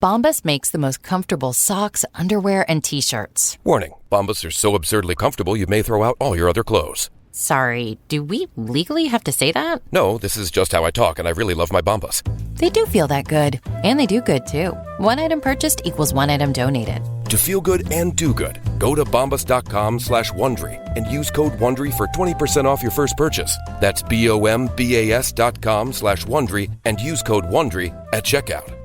Bombas makes the most comfortable socks, underwear, and T-shirts. Warning, Bombas are so absurdly comfortable you may throw out all your other clothes. Sorry, do we legally have to say that? No, this is just how I talk, and I really love my Bombas. They do feel that good. And they do good, too. One item purchased equals one item donated. To feel good and do good, go to bombas.com/Wondery and use code WONDERY for 20% off your first purchase. That's BOMBAS.com/Wondery and use code WONDERY at checkout.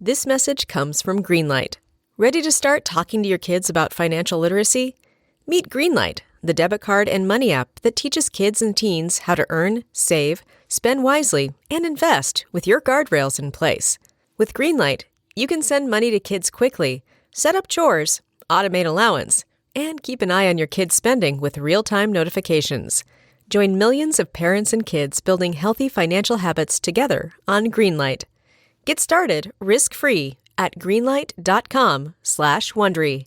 This message comes from Greenlight. Ready to start talking to your kids about financial literacy? Meet Greenlight, the debit card and money app that teaches kids and teens how to earn, save, spend wisely, and invest with your guardrails in place. With Greenlight, you can send money to kids quickly, set up chores, automate allowance, and keep an eye on your kids' spending with real-time notifications. Join millions of parents and kids building healthy financial habits together on Greenlight. Get started risk-free at greenlight.com/Wondery.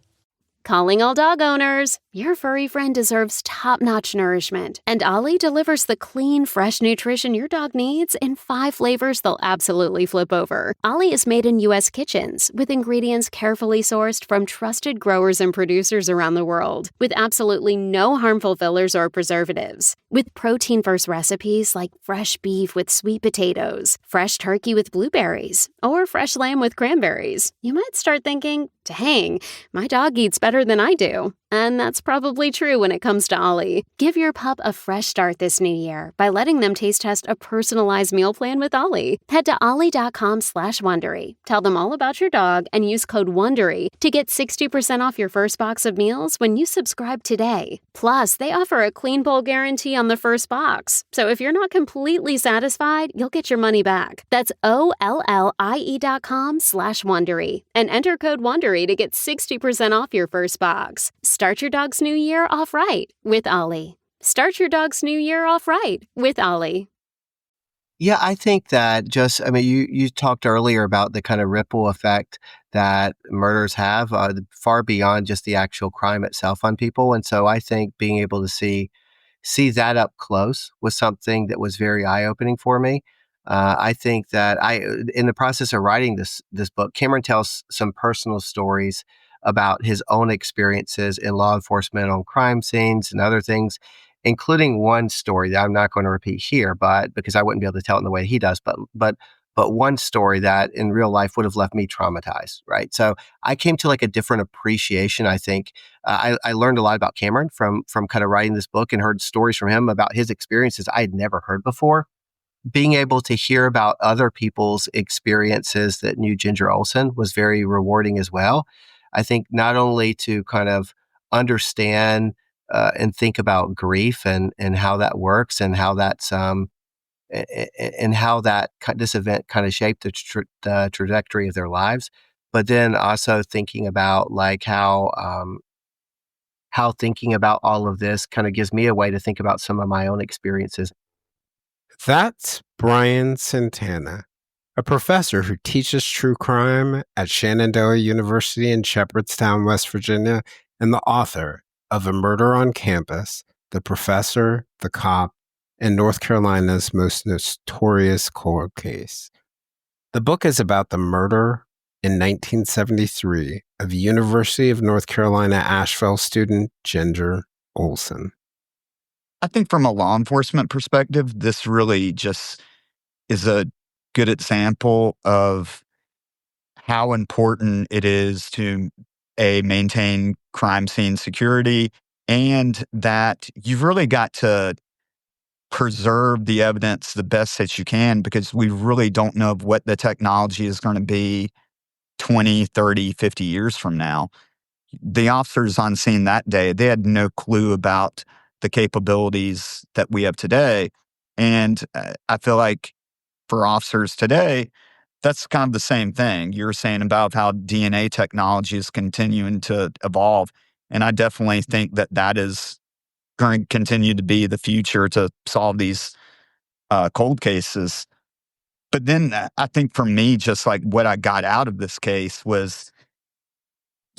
Calling all dog owners. Your furry friend deserves top-notch nourishment, and Ollie delivers the clean, fresh nutrition your dog needs in 5 flavors they'll absolutely flip over. Ollie is made in U.S. kitchens with ingredients carefully sourced from trusted growers and producers around the world, with absolutely no harmful fillers or preservatives. With protein-first recipes like fresh beef with sweet potatoes, fresh turkey with blueberries, or fresh lamb with cranberries, you might start thinking, dang, my dog eats better than I do. And that's probably true when it comes to Ollie. Give your pup a fresh start this new year by letting them taste test a personalized meal plan with Ollie. Head to ollie.com/Wondery. Tell them all about your dog and use code WONDERY to get 60% off your first box of meals when you subscribe today. Plus, they offer a clean bowl guarantee on the first box. So if you're not completely satisfied, you'll get your money back. That's OLLIE.com/Wondery and enter code WONDERY to get 60% off your first box. Start your dog's new year off right with Ollie. Start your dog's new year off right with Ollie. Yeah, I think that you talked earlier about the kind of ripple effect that murders have far beyond just the actual crime itself on people. And so I think being able to see that up close was something that was very eye-opening for me. I think that in the process of writing this book, Cameron tells some personal stories about his own experiences in law enforcement on crime scenes and other things, including one story that I'm not going to repeat here, but because I wouldn't be able to tell it in the way he does, but one story that in real life would have left me traumatized, right? So I came to like a different appreciation. I think I learned a lot about Cameron from kind of writing this book and heard stories from him about his experiences I had never heard before. Being able to hear about other people's experiences that knew Ginger Olson was very rewarding as well. I think not only to kind of understand and think about grief and how that works and how that's and how this event kind of shaped the trajectory of their lives, but then also thinking about like how thinking about all of this kind of gives me a way to think about some of my own experiences. That's Brian Santana, a professor who teaches true crime at Shenandoah University in Shepherdstown, West Virginia, and the author of A Murder on Campus, The Professor, the Cop, and North Carolina's Most Notorious Cold Case. The book is about the murder in 1973 of University of North Carolina Asheville student Ginger Olson. I think from a law enforcement perspective, this really just is a good example of how important it is to maintain crime scene security, and that you've really got to preserve the evidence the best that you can, because we really don't know what the technology is going to be 20, 30, 50 years from now. The officers on scene that day, they had no clue about the capabilities that we have today. And I feel like for officers today, that's kind of the same thing. You're saying about how DNA technology is continuing to evolve. And I definitely think that is going to continue to be the future to solve these cold cases. But then I think for me, just like what I got out of this case was,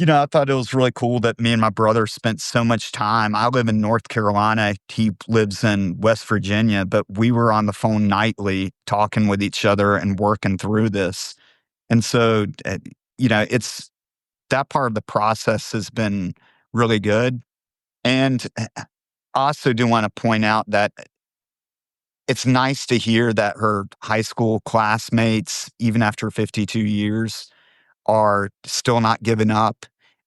I thought it was really cool that me and my brother spent so much time. I live in North Carolina. He lives in West Virginia, but we were on the phone nightly talking with each other and working through this. And so, it's that part of the process has been really good. And I also do want to point out that it's nice to hear that her high school classmates, even after 52 years, are still not giving up,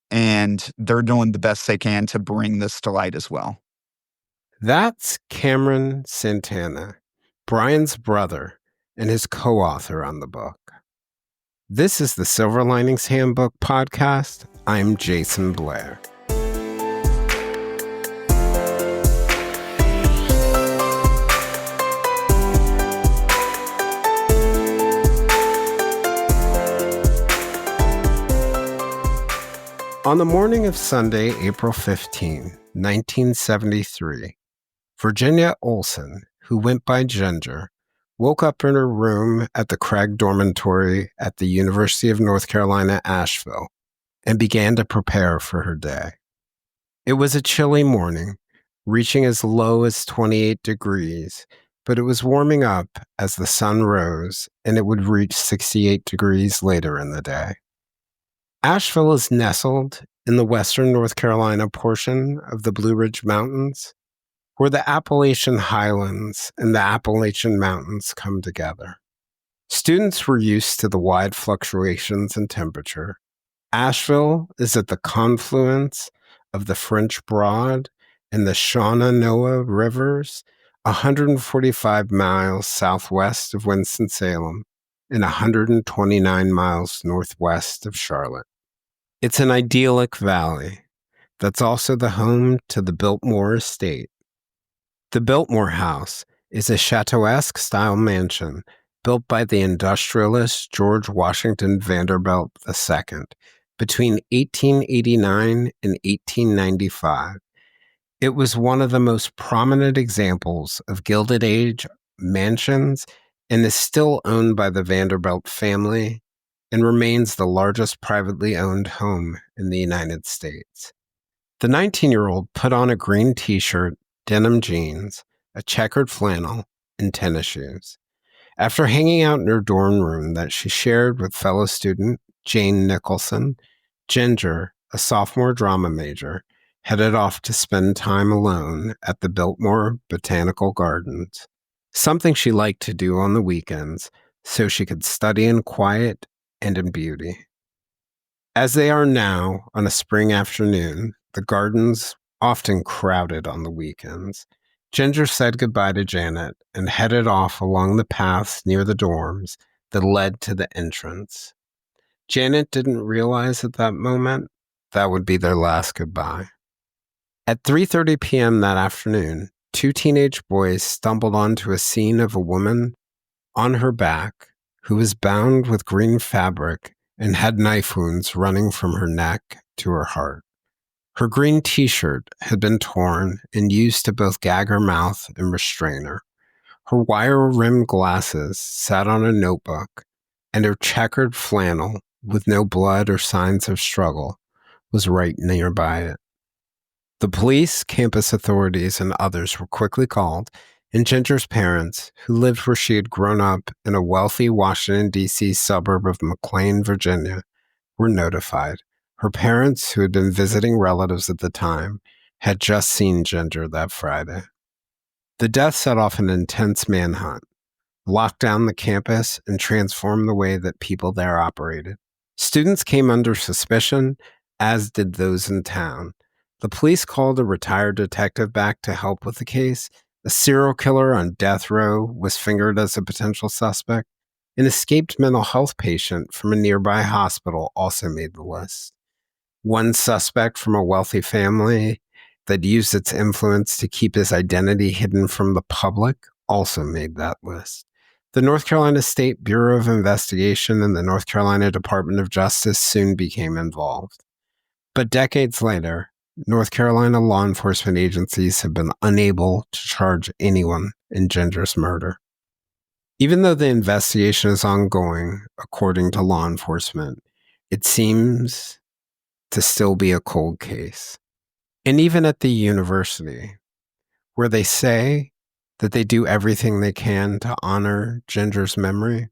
and they're doing the best they can to bring this to light as well. That's Cameron Santana, Brian's brother and his co-author on the book. This is the Silver Linings Handbook podcast. I'm Jason Blair. On the morning of Sunday, April 15, 1973, Virginia Olson, who went by Ginger, woke up in her room at the Craig Dormitory at the University of North Carolina, Asheville, and began to prepare for her day. It was a chilly morning, reaching as low as 28 degrees, but it was warming up as the sun rose, and it would reach 68 degrees later in the day. Asheville is nestled in the western North Carolina portion of the Blue Ridge Mountains, where the Appalachian Highlands and the Appalachian Mountains come together. Students were used to the wide fluctuations in temperature. Asheville is at the confluence of the French Broad and the Shenandoah Rivers, 145 miles southwest of Winston-Salem and 129 miles northwest of Charlotte. It's an idyllic valley that's also the home to the Biltmore estate. The Biltmore House is a chateauesque style mansion built by the industrialist George Washington Vanderbilt II between 1889 and 1895. It was one of the most prominent examples of Gilded Age mansions and is still owned by the Vanderbilt family and remains the largest privately owned home in the United States. The 19-year-old put on a green t-shirt, denim jeans, a checkered flannel, and tennis shoes. After hanging out in her dorm room that she shared with fellow student Jane Nicholson, Ginger, a sophomore drama major, headed off to spend time alone at the Biltmore Botanical Gardens, something she liked to do on the weekends so she could study in quiet and in beauty. As they are now on a spring afternoon, the gardens often crowded on the weekends. Ginger said goodbye to Janet and headed off along the paths near the dorms that led to the entrance. Janet didn't realize at that moment that would be their last goodbye. At 3:30 p.m. that afternoon, two teenage boys stumbled onto a scene of a woman on her back who was bound with green fabric and had knife wounds running from her neck to her heart. Her green t-shirt had been torn and used to both gag her mouth and restrain her. Her wire-rimmed glasses sat on a notebook, and her checkered flannel, with no blood or signs of struggle, was right nearby it. The police, campus authorities, and others were quickly called, and Ginger's parents, who lived where she had grown up in a wealthy Washington, D.C. suburb of McLean, Virginia, were notified. Her parents, who had been visiting relatives at the time, had just seen Ginger that Friday. The death set off an intense manhunt, locked down the campus, and transformed the way that people there operated. Students came under suspicion, as did those in town. The police called a retired detective back to help with the case. A serial killer on death row was fingered as a potential suspect. An escaped mental health patient from a nearby hospital also made the list. One suspect from a wealthy family that used its influence to keep his identity hidden from the public also made that list. The North Carolina State Bureau of Investigation and the North Carolina Department of Justice soon became involved. But decades later, North Carolina law enforcement agencies have been unable to charge anyone in Ginger's murder. Even though the investigation is ongoing, according to law enforcement, it seems to still be a cold case. And even at the university, where they say that they do everything they can to honor Ginger's memory,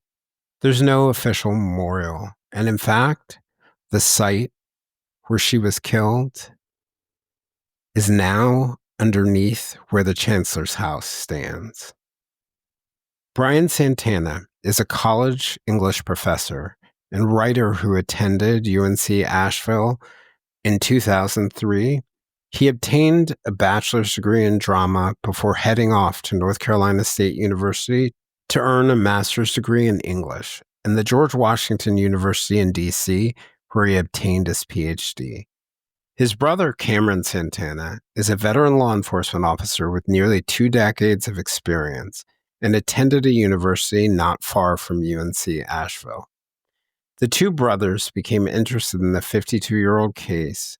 There's no official memorial. And in fact, the site where she was killed is now underneath where the chancellor's house stands. Brian Santana is a college English professor and writer who attended UNC Asheville in 2003. He obtained a bachelor's degree in drama before heading off to North Carolina State University to earn a master's degree in English and the George Washington University in D.C., where he obtained his PhD. His brother, Cameron Santana, is a veteran law enforcement officer with nearly 2 decades of experience and attended a university not far from UNC Asheville. The two brothers became interested in the 52-year-old case,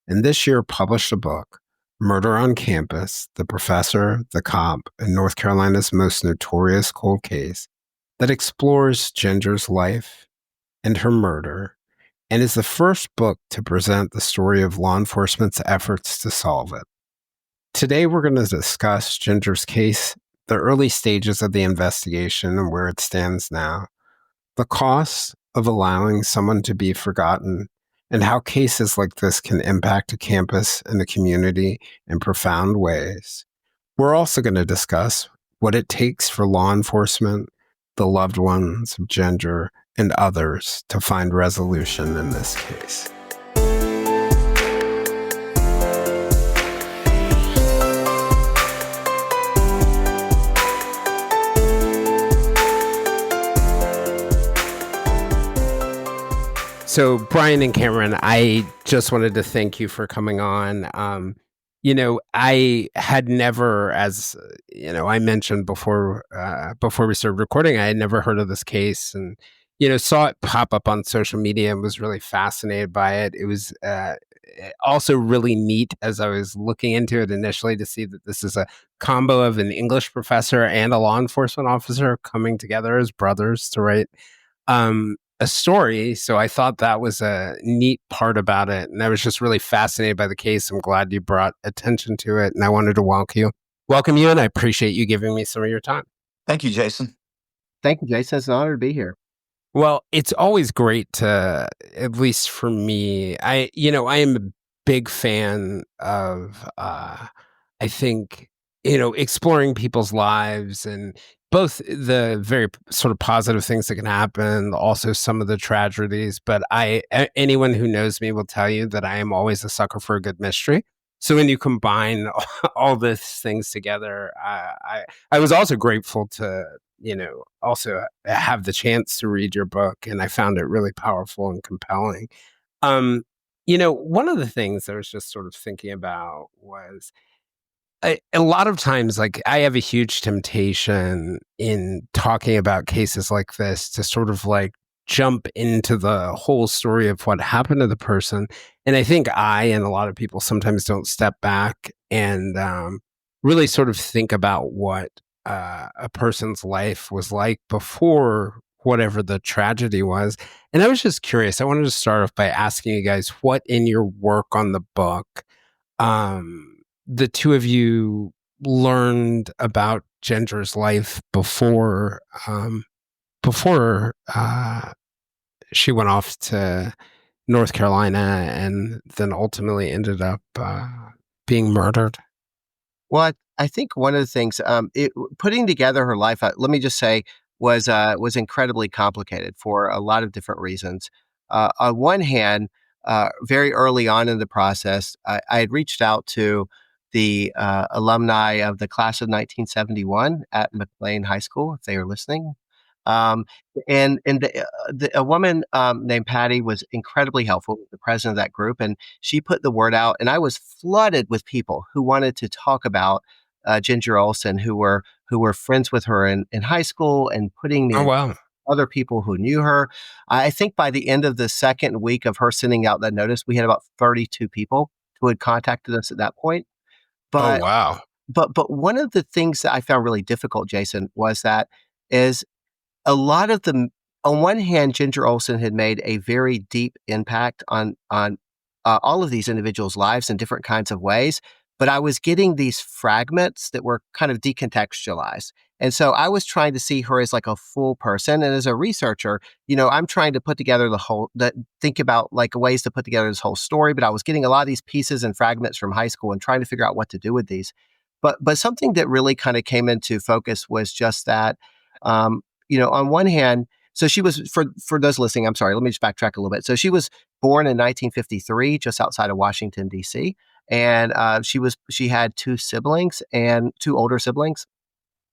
and this year published a book, Murder on Campus, The Professor, the Cop, and North Carolina's Most Notorious Cold Case, that explores Ginger's life and her murder, and is the first book to present the story of law enforcement's efforts to solve it. Today, we're going to discuss Ginger's case, the early stages of the investigation and where it stands now, the costs of allowing someone to be forgotten, and how cases like this can impact a campus and a community in profound ways. We're also going to discuss what it takes for law enforcement, the loved ones of Ginger, and others to find resolution in this case. So, Brian and Cameron, I just wanted to thank you for coming on. I had never, as I mentioned before we started recording, I had never heard of this case, and saw it pop up on social media and was really fascinated by it. It was also really neat as I was looking into it initially to see that this is a combo of an English professor and a law enforcement officer coming together as brothers to write a story. So I thought that was a neat part about it. And I was just really fascinated by the case. I'm glad you brought attention to it. And I wanted to welcome you. And I appreciate you giving me some of your time. Thank you, Jason. Thank you, Jason. It's an honor to be here. Well, it's always great to, at least for me, I am a big fan of, I think, exploring people's lives and both the very sort of positive things that can happen, also some of the tragedies. But anyone who knows me will tell you that I am always a sucker for a good mystery. So when you combine all these things together, I was also grateful to, also have the chance to read your book. And I found it really powerful and compelling. One of the things I was just sort of thinking about was, a lot of times, like, I have a huge temptation in talking about cases like this to sort of like jump into the whole story of what happened to the person. And I think I and a lot of people sometimes don't step back and really sort of think about what a person's life was like before whatever the tragedy was. And I was just curious. I wanted to start off by asking you guys what in your work on the book, the two of you learned about Ginger's life before she went off to North Carolina and then ultimately ended up being murdered. Well, I think one of the things, putting together her life, let me just say, was incredibly complicated for a lot of different reasons. On one hand, very early on in the process, I had reached out to the alumni of the class of 1971 at McLean High School, if they are listening. And a woman named Patty was incredibly helpful, the president of that group, and she put the word out. And I was flooded with people who wanted to talk about Ginger Olson, who were friends with her in high school, and putting me Oh, wow. other people who knew her. I think by the end of the second week of her sending out that notice, we had about 32 people who had contacted us at that point. But Oh, wow. but one of the things that I found really difficult, Jason, was that is a lot of them. On one hand, Ginger Olson had made a very deep impact on all of these individuals' lives in different kinds of ways. But I was getting these fragments that were kind of decontextualized. And so I was trying to see her as like a full person. And as a researcher, I'm trying to put together think about like ways to put together this whole story. But I was getting a lot of these pieces and fragments from high school and trying to figure out what to do with these. But something that really kind of came into focus was just that, on one hand, so she was, for those listening, I'm sorry, let me just backtrack a little bit. So she was born in 1953, just outside of Washington, D.C. And she had two older siblings,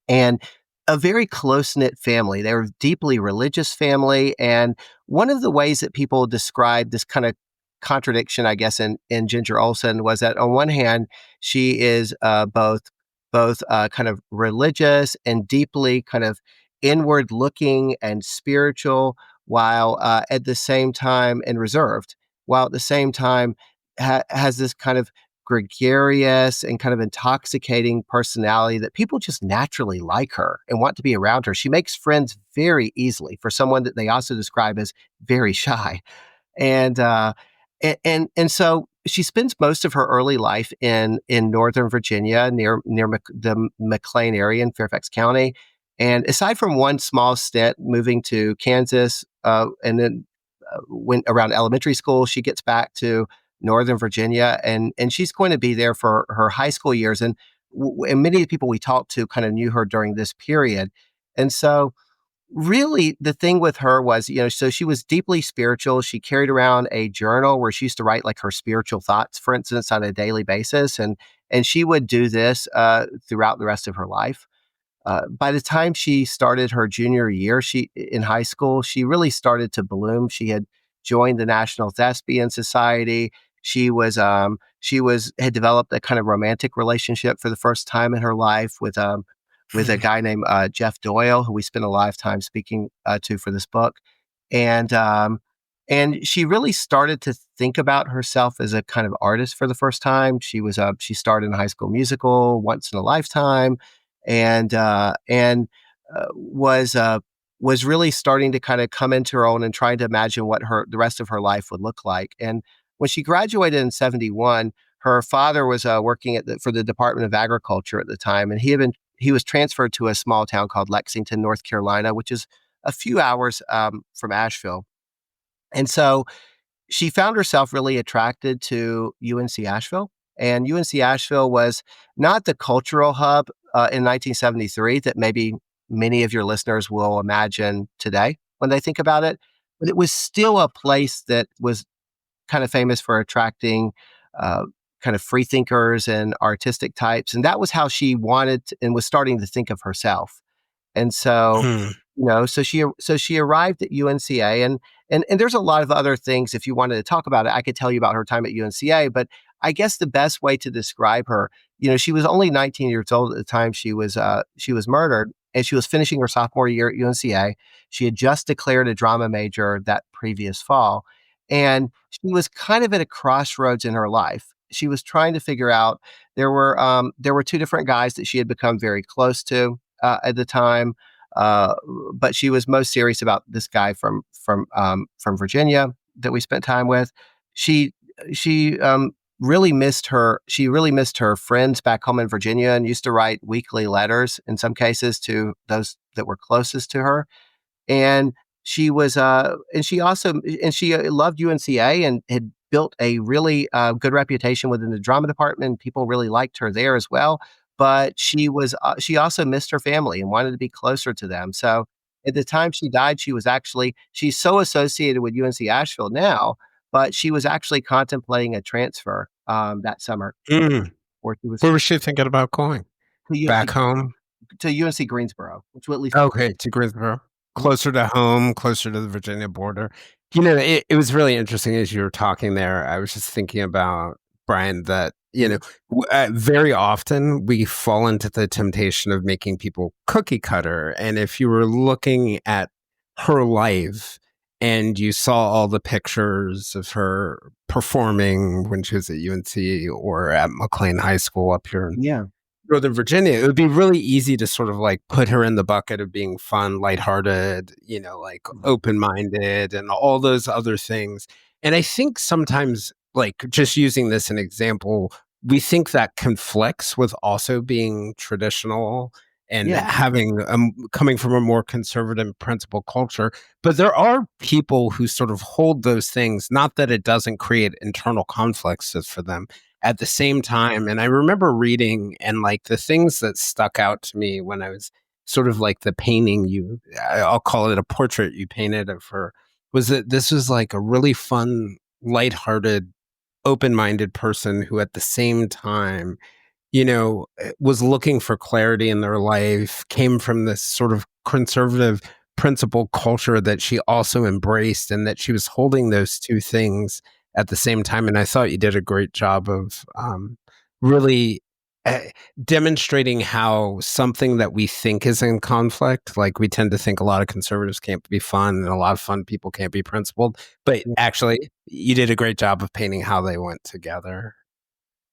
and a very close-knit family. They were a deeply religious family. And one of the ways that people describe this kind of contradiction, I guess, in Ginger Olson was that on one hand, she is both kind of religious and deeply kind of inward-looking and spiritual, while at the same time and reserved, while at the same time has this kind of gregarious and kind of intoxicating personality that people just naturally like her and want to be around her. She makes friends very easily for someone that they also describe as very shy. And so she spends most of her early life in Northern Virginia, near the McLean area in Fairfax County. And aside from one small stint moving to Kansas, and then went around elementary school, she gets back to Northern Virginia, and she's going to be there for her high school years. And many of the people we talked to kind of knew her during this period. And so really the thing with her was, so she was deeply spiritual. She carried around a journal where she used to write like her spiritual thoughts, for instance, on a daily basis. And she would do this throughout the rest of her life. By the time she started her junior year, in high school, she really started to bloom. She had joined the National Thespian Society. She had developed a kind of romantic relationship for the first time in her life with a guy named Jeff Doyle, who we spent a lot of time speaking to for this book. And she really started to think about herself as a kind of artist for the first time. She starred in a High School Musical, Once in a Lifetime, and was really starting to kind of come into her own and trying to imagine what the rest of her life would look like. And when she graduated in 1971, her father was working for the Department of Agriculture at the time, and he was transferred to a small town called Lexington, North Carolina, which is a few hours from Asheville. And so she found herself really attracted to UNC Asheville. And UNC Asheville was not the cultural hub in 1973 that maybe many of your listeners will imagine today when they think about it, but it was still a place that was kind of famous for attracting kind of free thinkers and artistic types. And that was how she wanted and was starting to think of herself. And so, so she arrived at UNCA, and there's a lot of other things. If you wanted to talk about it, I could tell you about her time at UNCA, but I guess the best way to describe her, she was only 19 years old at the time she was murdered, and she was finishing her sophomore year at UNCA. She had just declared a drama major that previous fall, and she was kind of at a crossroads in her life. She was trying to figure out, there were two different guys that she had become very close to at the time, but she was most serious about this guy from Virginia that we spent time with. She really missed her friends back home in Virginia, and used to write weekly letters in some cases to those that were closest to her. And she was she loved UNCA and had built a really good reputation within the drama department. People really liked her there as well. But she also missed her family and wanted to be closer to them. So at the time she died, she's so associated with UNC Asheville now, but she was actually contemplating a transfer that summer. Where was she thinking about going? Back home? To UNC Greensboro, which will at least... Okay, to Greensboro. Closer to home, closer to the Virginia border. It was really interesting as you were talking there. I was just thinking about, Brian, that, very often we fall into the temptation of making people cookie cutter. And if you were looking at her life and you saw all the pictures of her performing when she was at UNC or at McLean High School up here in Northern Virginia, it would be really easy to sort of like put her in the bucket of being fun, lighthearted, like open-minded and all those other things. And I think sometimes, like, just using this as an example, we think that conflicts with also being traditional and Yeah. having coming from a more conservative principle culture. But there are people who sort of hold those things, not that it doesn't create internal conflicts for them at the same time. And I remember reading, and like the things that stuck out to me when I was sort of like the painting I'll call it a portrait you painted of her, was that this was like a really fun, lighthearted, open-minded person who at the same time, was looking for clarity in their life, came from this sort of conservative principle culture that she also embraced, and that she was holding those two things at the same time. And I thought you did a great job of really demonstrating how something that we think is in conflict, like we tend to think a lot of conservatives can't be fun and a lot of fun people can't be principled, but actually you did a great job of painting how they went together.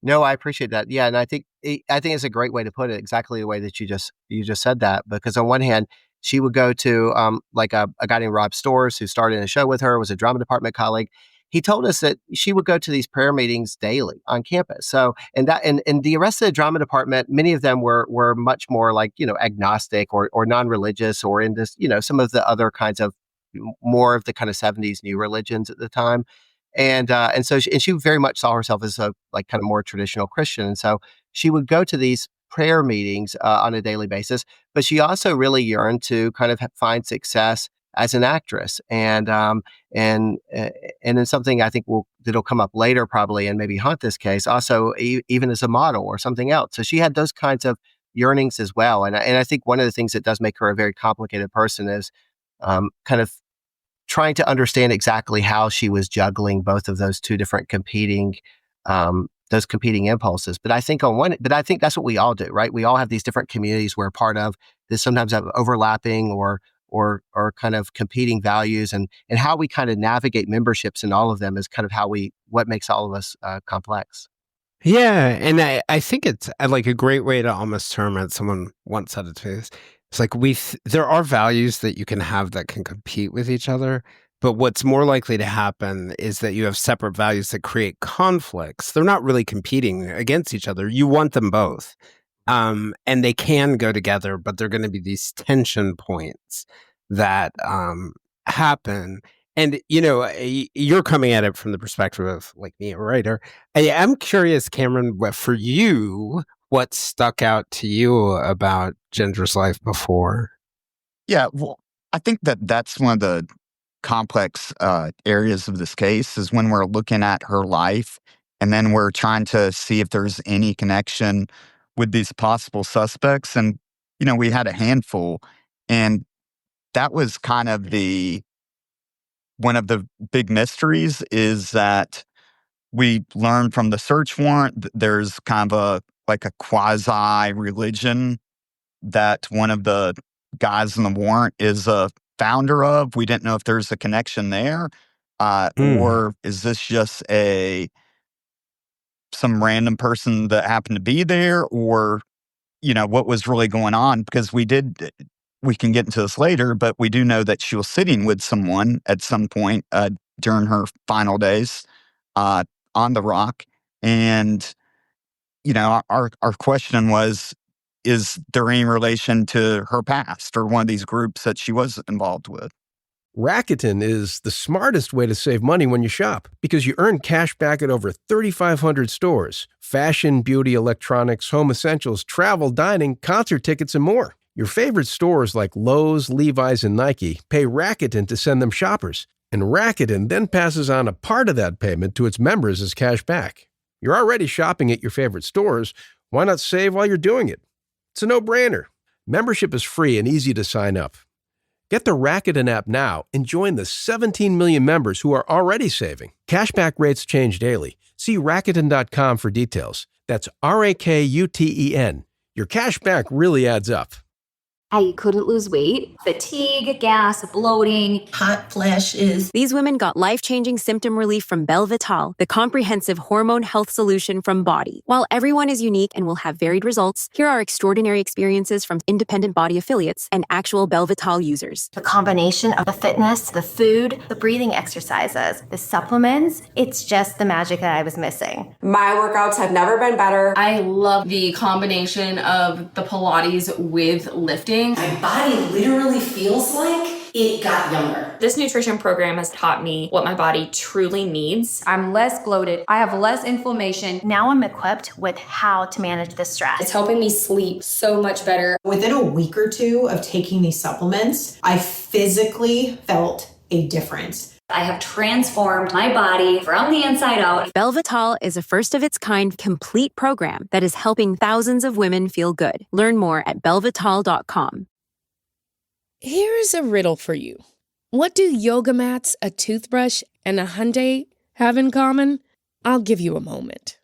No, I appreciate that. Yeah, and I think it's a great way to put it, exactly the way that you just said that. Because on one hand, she would go to like a guy named Rob Storrs, who started in a show with her, was a drama department colleague. He told us that she would go to these prayer meetings daily on campus. So, and the rest of the drama department, many of them were much more like, agnostic or non-religious, or in this, some of the other kinds of more of the kind of 70s new religions at the time. And so she very much saw herself as a like kind of more traditional Christian. And so she would go to these prayer meetings on a daily basis, but she also really yearned to kind of find success as an actress, and in something I think that'll come up later probably and maybe haunt this case, also even as a model or something else. So she had those kinds of yearnings as well. And I think one of the things that does make her a very complicated person is kind of trying to understand exactly how she was juggling both of those two different competing impulses. But I think that's what we all do, right? We all have these different communities we're a part of that sometimes have overlapping or kind of competing values, and how we kind of navigate memberships in all of them is kind of what makes all of us complex. Yeah, and I think it's like a great way to almost term it. Someone once said it to us. It's like there are values that you can have that can compete with each other, but what's more likely to happen is that you have separate values that create conflicts. They're not really competing against each other. You want them both, and they can go together, but they're going to be these tension points that happen. And, you're coming at it from the perspective of like me, a writer. I am curious, Cameron, for you, what stuck out to you about Ginger's life before? Yeah, well, I think that's one of the complex areas of this case is when we're looking at her life and then we're trying to see if there's any connection with these possible suspects. And, we had a handful, and that was kind of one of the big mysteries is that we learned from the search warrant that there's kind of like a quasi-religion that one of the guys in the warrant is a founder of. We didn't know if there's a connection there, or is this just some random person that happened to be there, or, what was really going on? Because we can get into this later, but we do know that she was sitting with someone at some point during her final days on the rock. And, our question was, is there any relation to her past or one of these groups that she was involved with? Rakuten is the smartest way to save money when you shop because you earn cash back at over 3,500 stores. Fashion, beauty, electronics, home essentials, travel, dining, concert tickets, and more. Your favorite stores like Lowe's, Levi's, and Nike pay Rakuten to send them shoppers. And Rakuten then passes on a part of that payment to its members as cash back. You're already shopping at your favorite stores. Why not save while you're doing it? It's a no-brainer. Membership is free and easy to sign up. Get the Rakuten app now and join the 17 million members who are already saving. Cashback rates change daily. See Rakuten.com for details. That's Rakuten. Your cash back really adds up. I couldn't lose weight. Fatigue, gas, bloating, hot flashes. These women got life-changing symptom relief from Belvital, the comprehensive hormone health solution from Body. While everyone is unique and will have varied results, here are extraordinary experiences from independent Body affiliates and actual Belvital users. The combination of the fitness, the food, the breathing exercises, the supplements, it's just the magic that I was missing. My workouts have never been better. I love the combination of the Pilates with lifting. My body literally feels like it got younger. This nutrition program has taught me what my body truly needs. I'm less bloated. I have less inflammation. Now I'm equipped with how to manage the stress. It's helping me sleep so much better. Within a week or two of taking these supplements, I physically felt a difference. I have transformed my body from the inside out. Belvital is a first-of-its-kind complete program that is helping thousands of women feel good. Learn more at belvital.com. Here's a riddle for you. What do yoga mats, a toothbrush, and a Hyundai have in common? I'll give you a moment.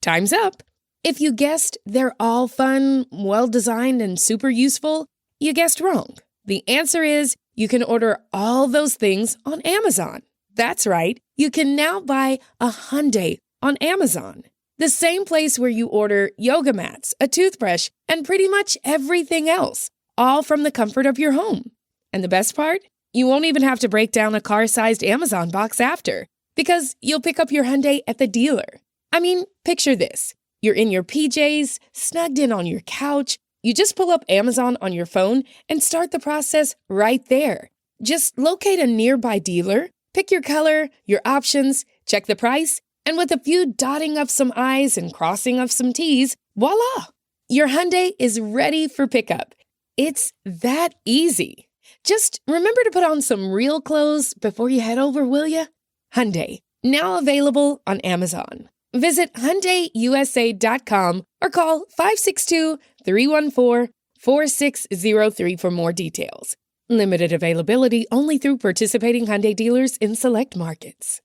Time's up. If you guessed they're all fun, well-designed, and super useful, you guessed wrong. The answer is you can order all those things on Amazon. That's right. You can now buy a Hyundai on Amazon. The same place where you order yoga mats, a toothbrush, and pretty much everything else, all from the comfort of your home. And the best part? You won't even have to break down a car-sized Amazon box after, because you'll pick up your Hyundai at the dealer. I mean, picture this. You're in your PJs, snugged in on your couch. You just pull up Amazon on your phone and start the process right there. Just locate a nearby dealer, pick your color, your options, check the price, and with a few dotting of some I's and crossing of some T's, voila! Your Hyundai is ready for pickup. It's that easy. Just remember to put on some real clothes before you head over, will ya? Hyundai, now available on Amazon. Visit HyundaiUSA.com or call 562-314-4603 for more details. Limited availability only through participating Hyundai dealers in select markets.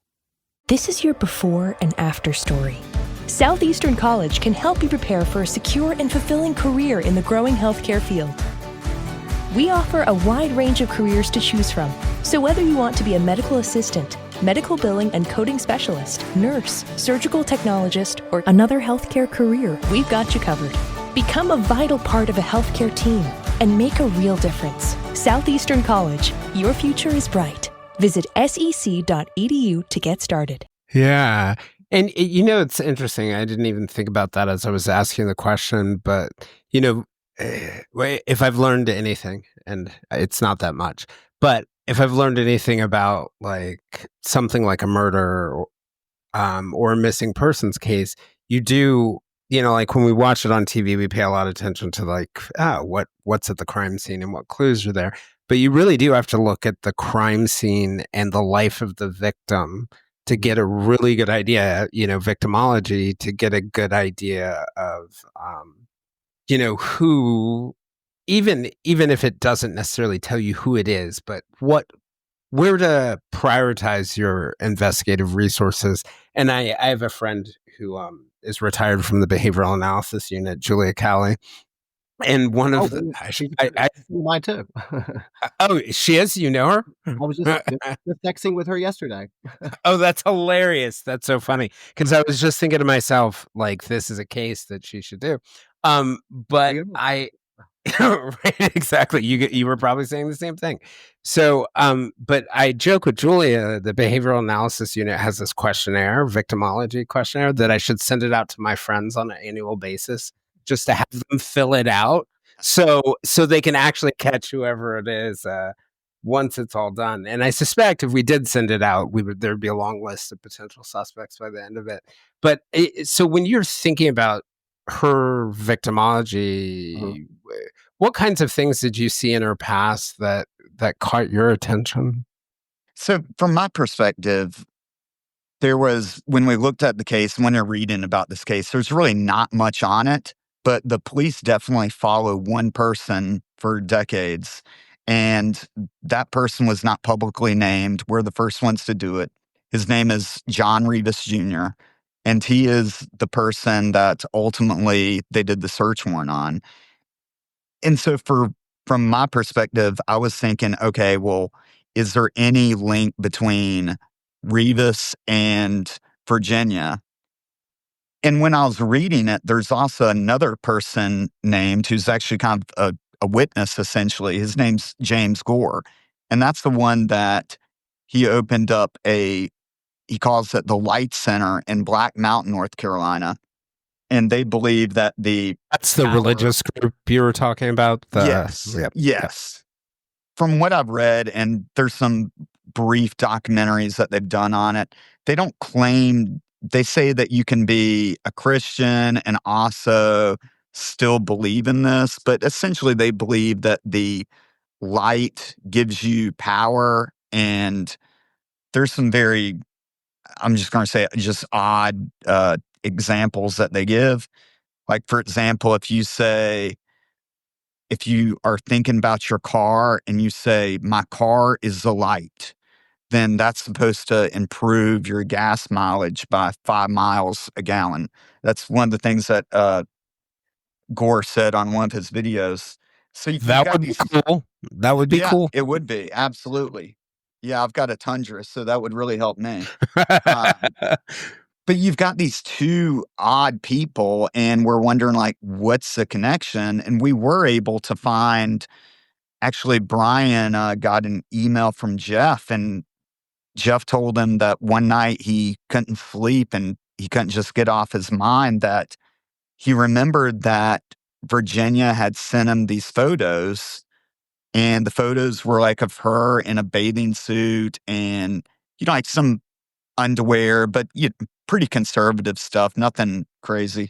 This is your before and after story. Southeastern College can help you prepare for a secure and fulfilling career in the growing healthcare field. We offer a wide range of careers to choose from. So whether you want to be a medical assistant, medical billing and coding specialist, nurse, surgical technologist, or another healthcare career, we've got you covered. Become a vital part of a healthcare team and make a real difference. Southeastern College, your future is bright. Visit sec.edu to get started. Yeah. And, it's interesting. I didn't even think about that as I was asking the question. But, if I've learned anything, and it's not that much, but if I've learned anything about like something like a murder or a missing persons case, you do, like when we watch it on TV, we pay a lot of attention to like, what's at the crime scene and what clues are there. But you really do have to look at the crime scene and the life of the victim to get a really good idea, victimology, to get a good idea of, who, even if it doesn't necessarily tell you who it is, but where to prioritize your investigative resources. And I have a friend who is retired from the behavioral analysis unit, Julia Cali. And one of mine too. Oh, she is? You know her? I was just texting with her yesterday. Oh, that's hilarious. That's so funny. Because I was just thinking to myself, like, this is a case that she should do. But I... Right, exactly. You were probably saying the same thing. So, but I joke with Julia, the behavioral analysis unit has this questionnaire, victimology questionnaire, that I should send it out to my friends on an annual basis, just to have them fill it out, so they can actually catch whoever it is once it's all done. And I suspect if we did send it out, there'd be a long list of potential suspects by the end of it. But so when you're thinking about her victimology, what kinds of things did you see in her past that caught your attention? So from my perspective, there was, when we looked at the case, when you're reading about this case, there's really not much on it, but the police definitely follow one person for decades. And that person was not publicly named. We're the first ones to do it. His name is John Rivas Jr., and he is the person that ultimately they did the search warrant on. And so for from my perspective, I was thinking, okay, well, is there any link between Revis and Virginia? And when I was reading it, there's also another person named who's actually kind of a witness, essentially. His name's James Gore. And that's the one that he opened up he calls it the Light Center in Black Mountain, North Carolina. And they believe that That's the religious group you were talking about? Yes. From what I've read, and there's some brief documentaries that they've done on it, they don't claim, they say that you can be a Christian and also still believe in this, but essentially they believe that the light gives you power, and there's some very, I'm just going to say, just odd examples that they give. Like, for example, if you are thinking about your car and you say, my car is the light, then that's supposed to improve your gas mileage by 5 miles a gallon. That's one of the things that Gore said on one of his videos. So that would be cool. That would be cool. It would be. Absolutely. Yeah, I've got a Tundra, so that would really help me. But you've got these two odd people, and we're wondering, like, what's the connection? And we were able to find, actually, Brian got an email from Jeff, and Jeff told him that one night he couldn't sleep and he couldn't just get off his mind that he remembered that Virginia had sent him these photos, and the photos were like of her in a bathing suit and, like some underwear, but pretty conservative stuff, nothing crazy.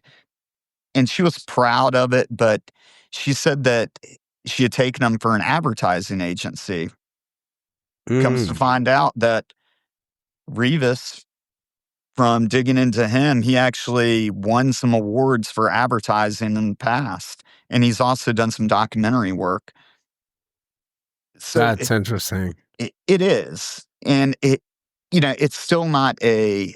And she was proud of it, but she said that she had taken them for an advertising agency. Comes to find out that Revis, from digging into him, he actually won some awards for advertising in the past. And he's also done some documentary work. So that's interesting. It is. And it's still not a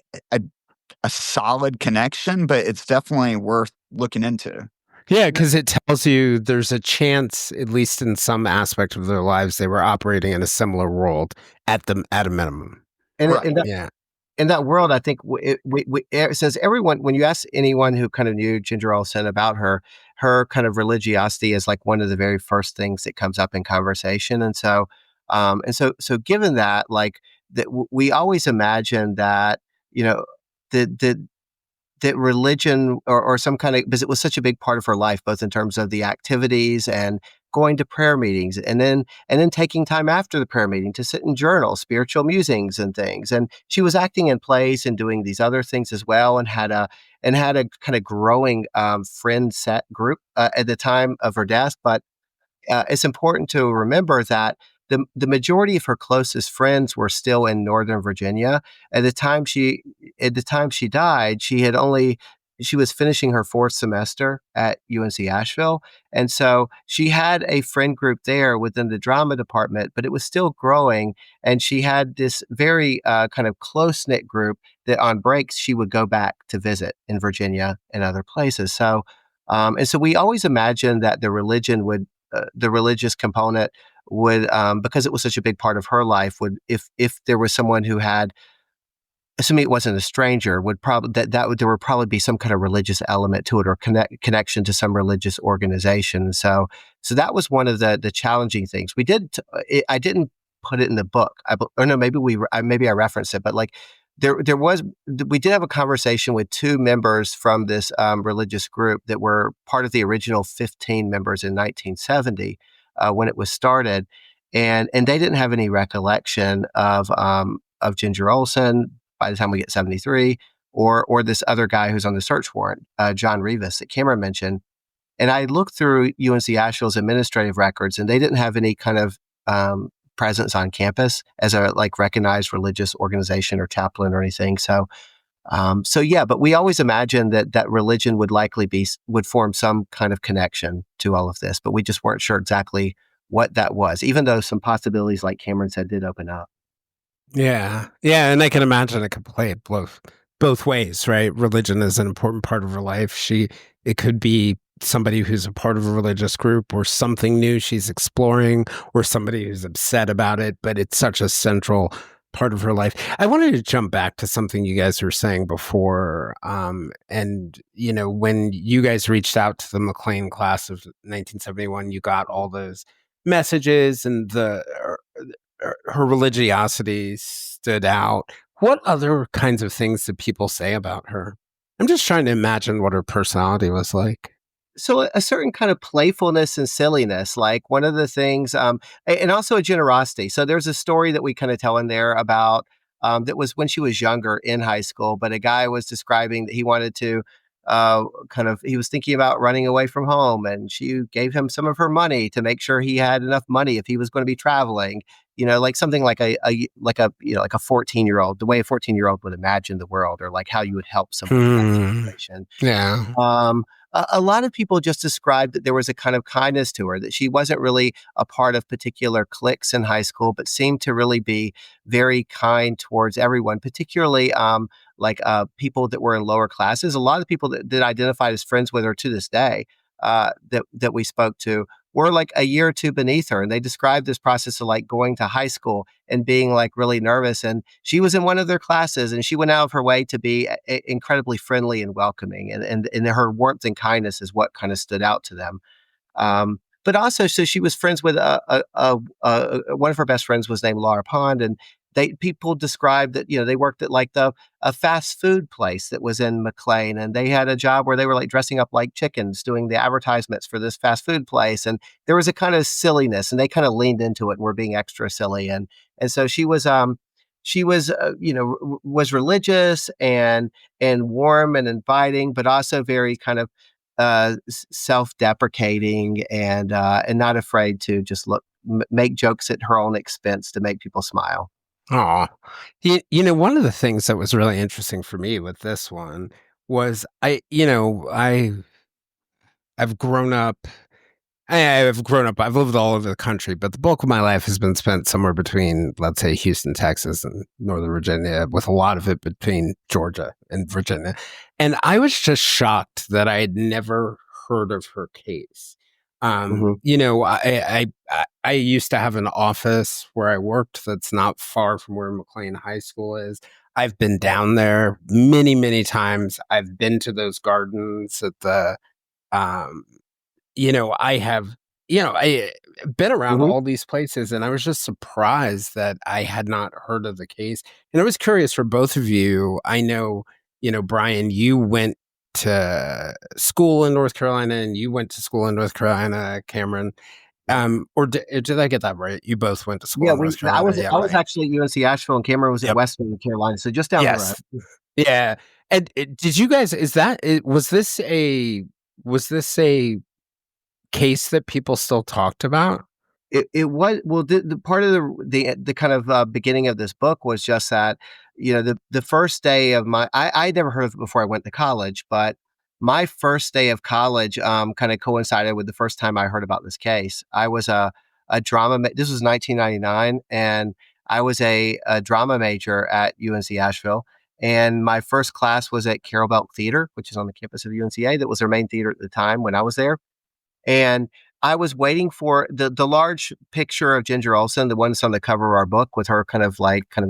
solid connection, but it's definitely worth looking into. Yeah, because it tells you there's a chance, at least in some aspect of their lives, they were operating in a similar world at a minimum. And in that world, I think it says everyone, when you ask anyone who kind of knew Ginger Olson about her kind of religiosity is like one of the very first things that comes up in conversation. And so given that, like, that we always imagine that, that religion or some kind of, because it was such a big part of her life, both in terms of the activities and going to prayer meetings, and then taking time after the prayer meeting to sit and journal spiritual musings and things. And she was acting in plays and doing these other things as well, and had a kind of growing friend set group at the time of her death. But it's important to remember that the majority of her closest friends were still in Northern Virginia. At the time she died, she was finishing her 4th semester at UNC Asheville. And so she had a friend group there within the drama department, but it was still growing. And she had this very kind of close-knit group that on breaks she would go back to visit in Virginia and other places. So, and so we always imagined that the religious component would, because it was such a big part of her life, would, if there was someone who had, assuming it wasn't a stranger, would probably there would probably be some kind of religious element to it, or connection to some religious organization. So that was one of the challenging things. I didn't put it in the book. Maybe I referenced it, but like we did have a conversation with 2 members from this religious group that were part of the original 15 members in 1970 when it was started, and they didn't have any recollection of Ginger Olson by the time we get 73, or this other guy who's on the search warrant, John Revis, that Cameron mentioned. And I looked through UNC Asheville's administrative records, and they didn't have any kind of presence on campus as a recognized religious organization or chaplain or anything. So yeah, but we always imagined that religion would form some kind of connection to all of this, but we just weren't sure exactly what that was, even though some possibilities, like Cameron said, did open up. Yeah. Yeah. And I can imagine it could play it both ways, right? Religion is an important part of her life. It could be somebody who's a part of a religious group or something new she's exploring or somebody who's upset about it, but it's such a central part of her life. I wanted to jump back to something you guys were saying before. And, when you guys reached out to the McLean class of 1971, you got all those messages and her religiosity stood out. What other kinds of things did people say about her? I'm just trying to imagine what her personality was like. So a certain kind of playfulness and silliness, like one of the things, and also a generosity. So there's a story that we kind of tell in there about that was when she was younger in high school, but a guy was describing that he wanted to he was thinking about running away from home, and she gave him some of her money to make sure he had enough money if he was going to be traveling. Like something like a 14-year-old, the way a 14-year-old would imagine the world, or like how you would help someone in that situation. Yeah. A lot of people just described that there was a kind of kindness to her, that she wasn't really a part of particular cliques in high school, but seemed to really be very kind towards everyone, particularly people that were in lower classes. A lot of people that identified as friends with her to this day that we spoke to were like a year or two beneath her. And they described this process of like going to high school and being like really nervous. And she was in one of their classes, and she went out of her way to be incredibly friendly and welcoming. And her warmth and kindness is what kind of stood out to them. But also, so she was friends with one of her best friends was named Laura Pond, and people described that they worked at like a fast food place that was in McLean, and they had a job where they were like dressing up like chickens doing the advertisements for this fast food place, and there was a kind of silliness, and they kind of leaned into it and were being extra silly, and so she was was religious and warm and inviting, but also very kind of self-deprecating and not afraid to just make jokes at her own expense to make people smile. Oh, one of the things that was really interesting for me with this one was I've grown up. I've lived all over the country, but the bulk of my life has been spent somewhere between, let's say, Houston, Texas, and Northern Virginia, with a lot of it between Georgia and Virginia. And I was just shocked that I had never heard of her case. I used to have an office where I worked that's not far from where McLean High School is. I've been down there many, many times. I've been to those gardens at the, I have, I been around all these places, and I was just surprised that I had not heard of the case. And I was curious for both of you. I know, Brian, you went to school in North Carolina, and you went to school in North Carolina, Cameron. Or did I get that right? You both went to school in North Carolina. I was actually at UNC Asheville, and Cameron was at Western Carolina, so just down the road. Yeah. And did you guys? Was this a case that people still talked about? It was, well, the part of the kind of beginning of this book was just that, the first day of I'd never heard of it before I went to college, but my first day of college kind of coincided with the first time I heard about this case. I was a drama, this was 1999, and I was a drama major at UNC Asheville. And my first class was at Carol Belk Theater, which is on the campus of UNCA. That was their main theater at the time when I was there. And I was waiting for the large picture of Ginger Olson, the one that's on the cover of our book, with her kind of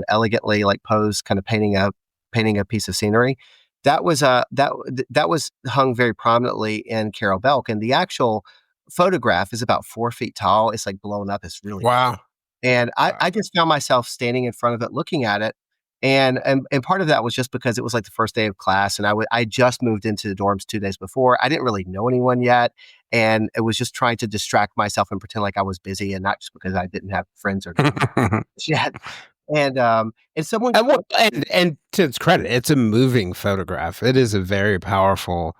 elegantly like posed, kind of painting a piece of scenery. That was that was hung very prominently in Carol Belk, and the actual photograph is about 4 feet tall. It's like blown up. It's really wow. And I just found myself standing in front of it, looking at it. And part of that was just because it was like the first day of class, and I just moved into the dorms 2 days before. I didn't really know anyone yet, and it was just trying to distract myself and pretend like I was busy, and not just because I didn't have friends or yet. And someone and to its credit, it's a moving photograph. It is a very powerful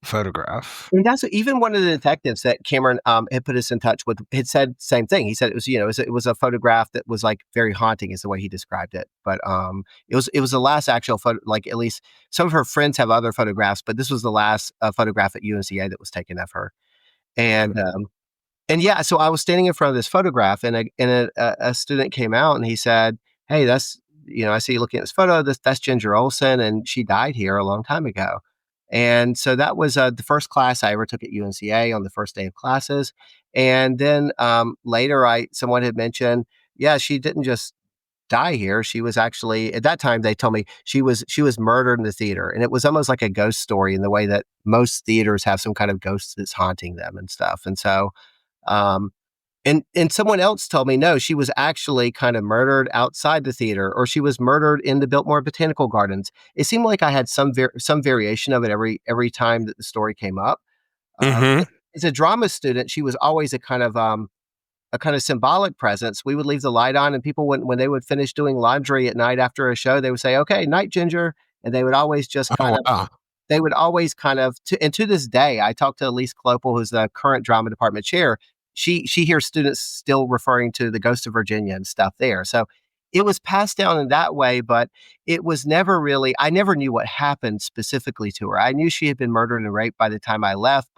photograph. And that's even one of the detectives that Cameron had put us in touch with had said the same thing. He said it was, it was a photograph that was like very haunting, is the way he described it. But it was the last actual photo. Like, at least some of her friends have other photographs, but this was the last photograph at UNCA that was taken of her. And yeah, so I was standing in front of this photograph, and a student came out, and he said, "Hey, that's I see you looking at this photo. That's Ginger Olson, and she died here a long time ago." And so that was the first class I ever took at UNCA on the first day of classes. And then later, someone had mentioned, yeah, she didn't just die here. She was actually, at that time they told me she was murdered in the theater, and it was almost like a ghost story in the way that most theaters have some kind of ghost that's haunting them and stuff. And so, um, and someone else told me no, she was actually kind of murdered outside the theater, or she was murdered in the Biltmore Botanical Gardens. It seemed like I had some variation of it every time that the story came up. Mm-hmm. As a drama student, she was always a kind of symbolic presence. We would leave the light on, and people, when they would finish doing laundry at night after a show, they would say, "Okay, night, Ginger," and they would always just kind of. Wow. They would always kind of, and to this day, I talked to Elise Clopel, who's the current drama department chair. She hears students still referring to the Ghost of Virginia and stuff there. So it was passed down in that way, but it was never really. I never knew what happened specifically to her. I knew she had been murdered and raped by the time I left,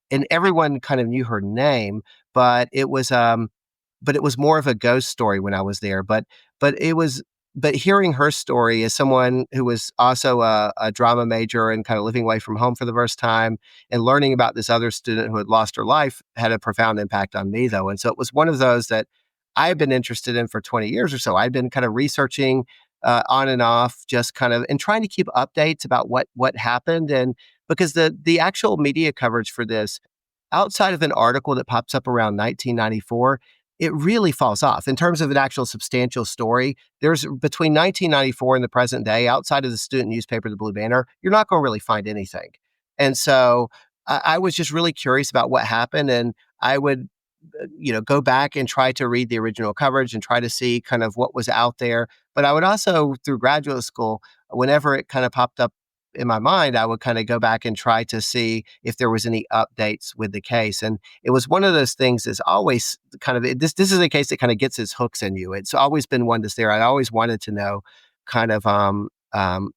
and everyone kind of knew her name, but it was more of a ghost story when I was there. But hearing her story as someone who was also a drama major and kind of living away from home for the first time, and learning about this other student who had lost her life, had a profound impact on me, though. And so it was one of those that I had been interested in for 20 years or so. I'd been kind of researching on and off, just kind of, and trying to keep updates about what happened. And because the actual media coverage for this, outside of an article that pops up around 1994, it really falls off in terms of an actual substantial story. There's between 1994 and the present day, outside of the student newspaper, the Blue Banner, you're not going to really find anything. And so I was just really curious about what happened, and I would, go back and try to read the original coverage and try to see kind of what was out there. But I would also, through graduate school, whenever it kind of popped up in my mind, I would kind of go back and try to see if there was any updates with the case. And it was one of those things that's always kind of, this is a case that kind of gets its hooks in you. It's always been one that's there. I always wanted to know kind of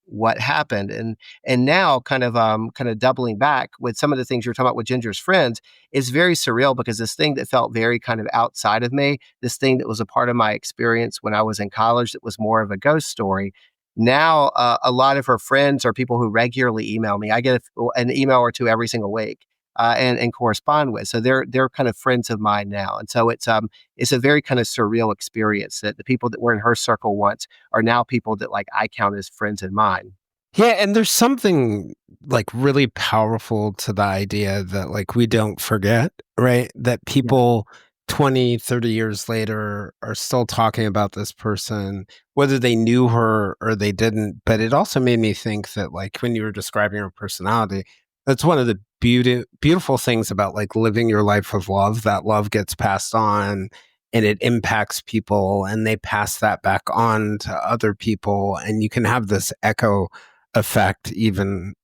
what happened. And now kind of doubling back with some of the things you're talking about with Ginger's friends is very surreal, because this thing that felt very kind of outside of me, this thing that was a part of my experience when I was in college, that was more of a ghost story. Now, a lot of her friends are people who regularly email me. I get an email or two every single week, and correspond with. So they're kind of friends of mine now. And so it's a very kind of surreal experience that the people that were in her circle once are now people that like I count as friends of mine. Yeah, and there's something like really powerful to the idea that like we don't forget, right? That people 20, 30 years later are still talking about this person, whether they knew her or they didn't. But it also made me think that like when you were describing her personality, that's one of the beautiful things about like living your life with love. That love gets passed on and it impacts people, and they pass that back on to other people. And you can have this echo effect even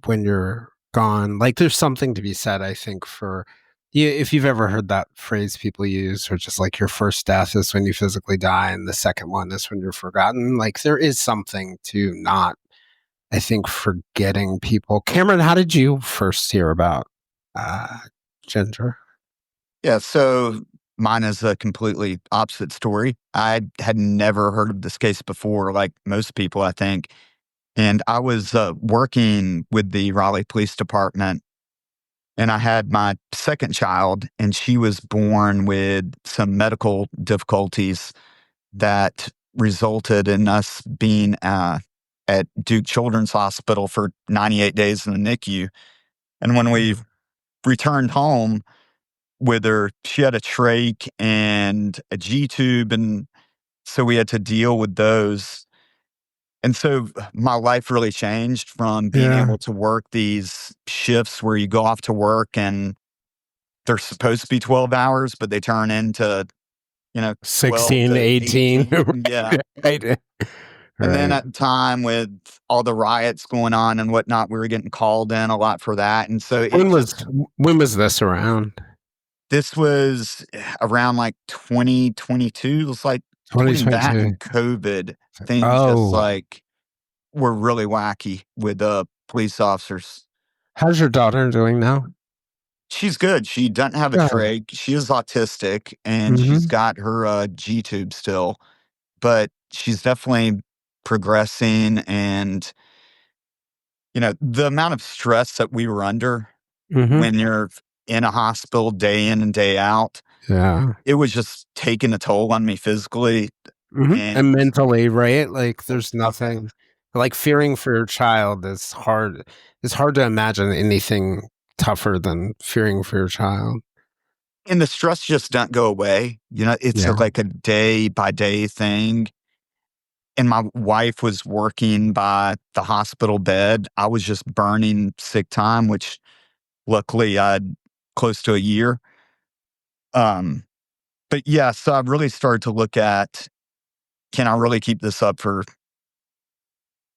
when you're gone. Like there's something to be said, I think, for if you've ever heard that phrase people use, or just like your first death is when you physically die and the second one is when you're forgotten. Like there is something to not, I think, forgetting people. Cameron, how did you first hear about Ginger? Yeah, so mine is a completely opposite story. I had never heard of this case before, like most people, I think. And I was working with the Raleigh Police Department, and I had my second child, and she was born with some medical difficulties that resulted in us being at Duke Children's Hospital for 98 days in the NICU. And when we returned home with her, she had a trach and a G-tube, and so we had to deal with those. And so my life really changed from being able to work these shifts where you go off to work and they're supposed to be 12 hours, but they turn into, 16, 18. Yeah. Right. And then at the time with all the riots going on and whatnot, we were getting called in a lot for that. And so when was this around? This was around like 2022. It was like between that and COVID, things just like were really wacky with police officers. How's your daughter doing now? She's good. She doesn't have a trach. She is autistic, and she's got her G-tube still, but she's definitely progressing. And The amount of stress that we were under Mm-hmm. when you're in a hospital day in and day out, Yeah. it was just taking a toll on me physically. Mm-hmm. And And mentally, right? Like there's nothing like fearing for your child is hard. It's hard to imagine anything tougher than fearing for your child. the stress just doesn't go away. It's Yeah. like a day by day thing. And my wife was working by the hospital bed. I was just burning sick time, which luckily I had close to a year. But yeah, so I really started to look at, can I really keep this up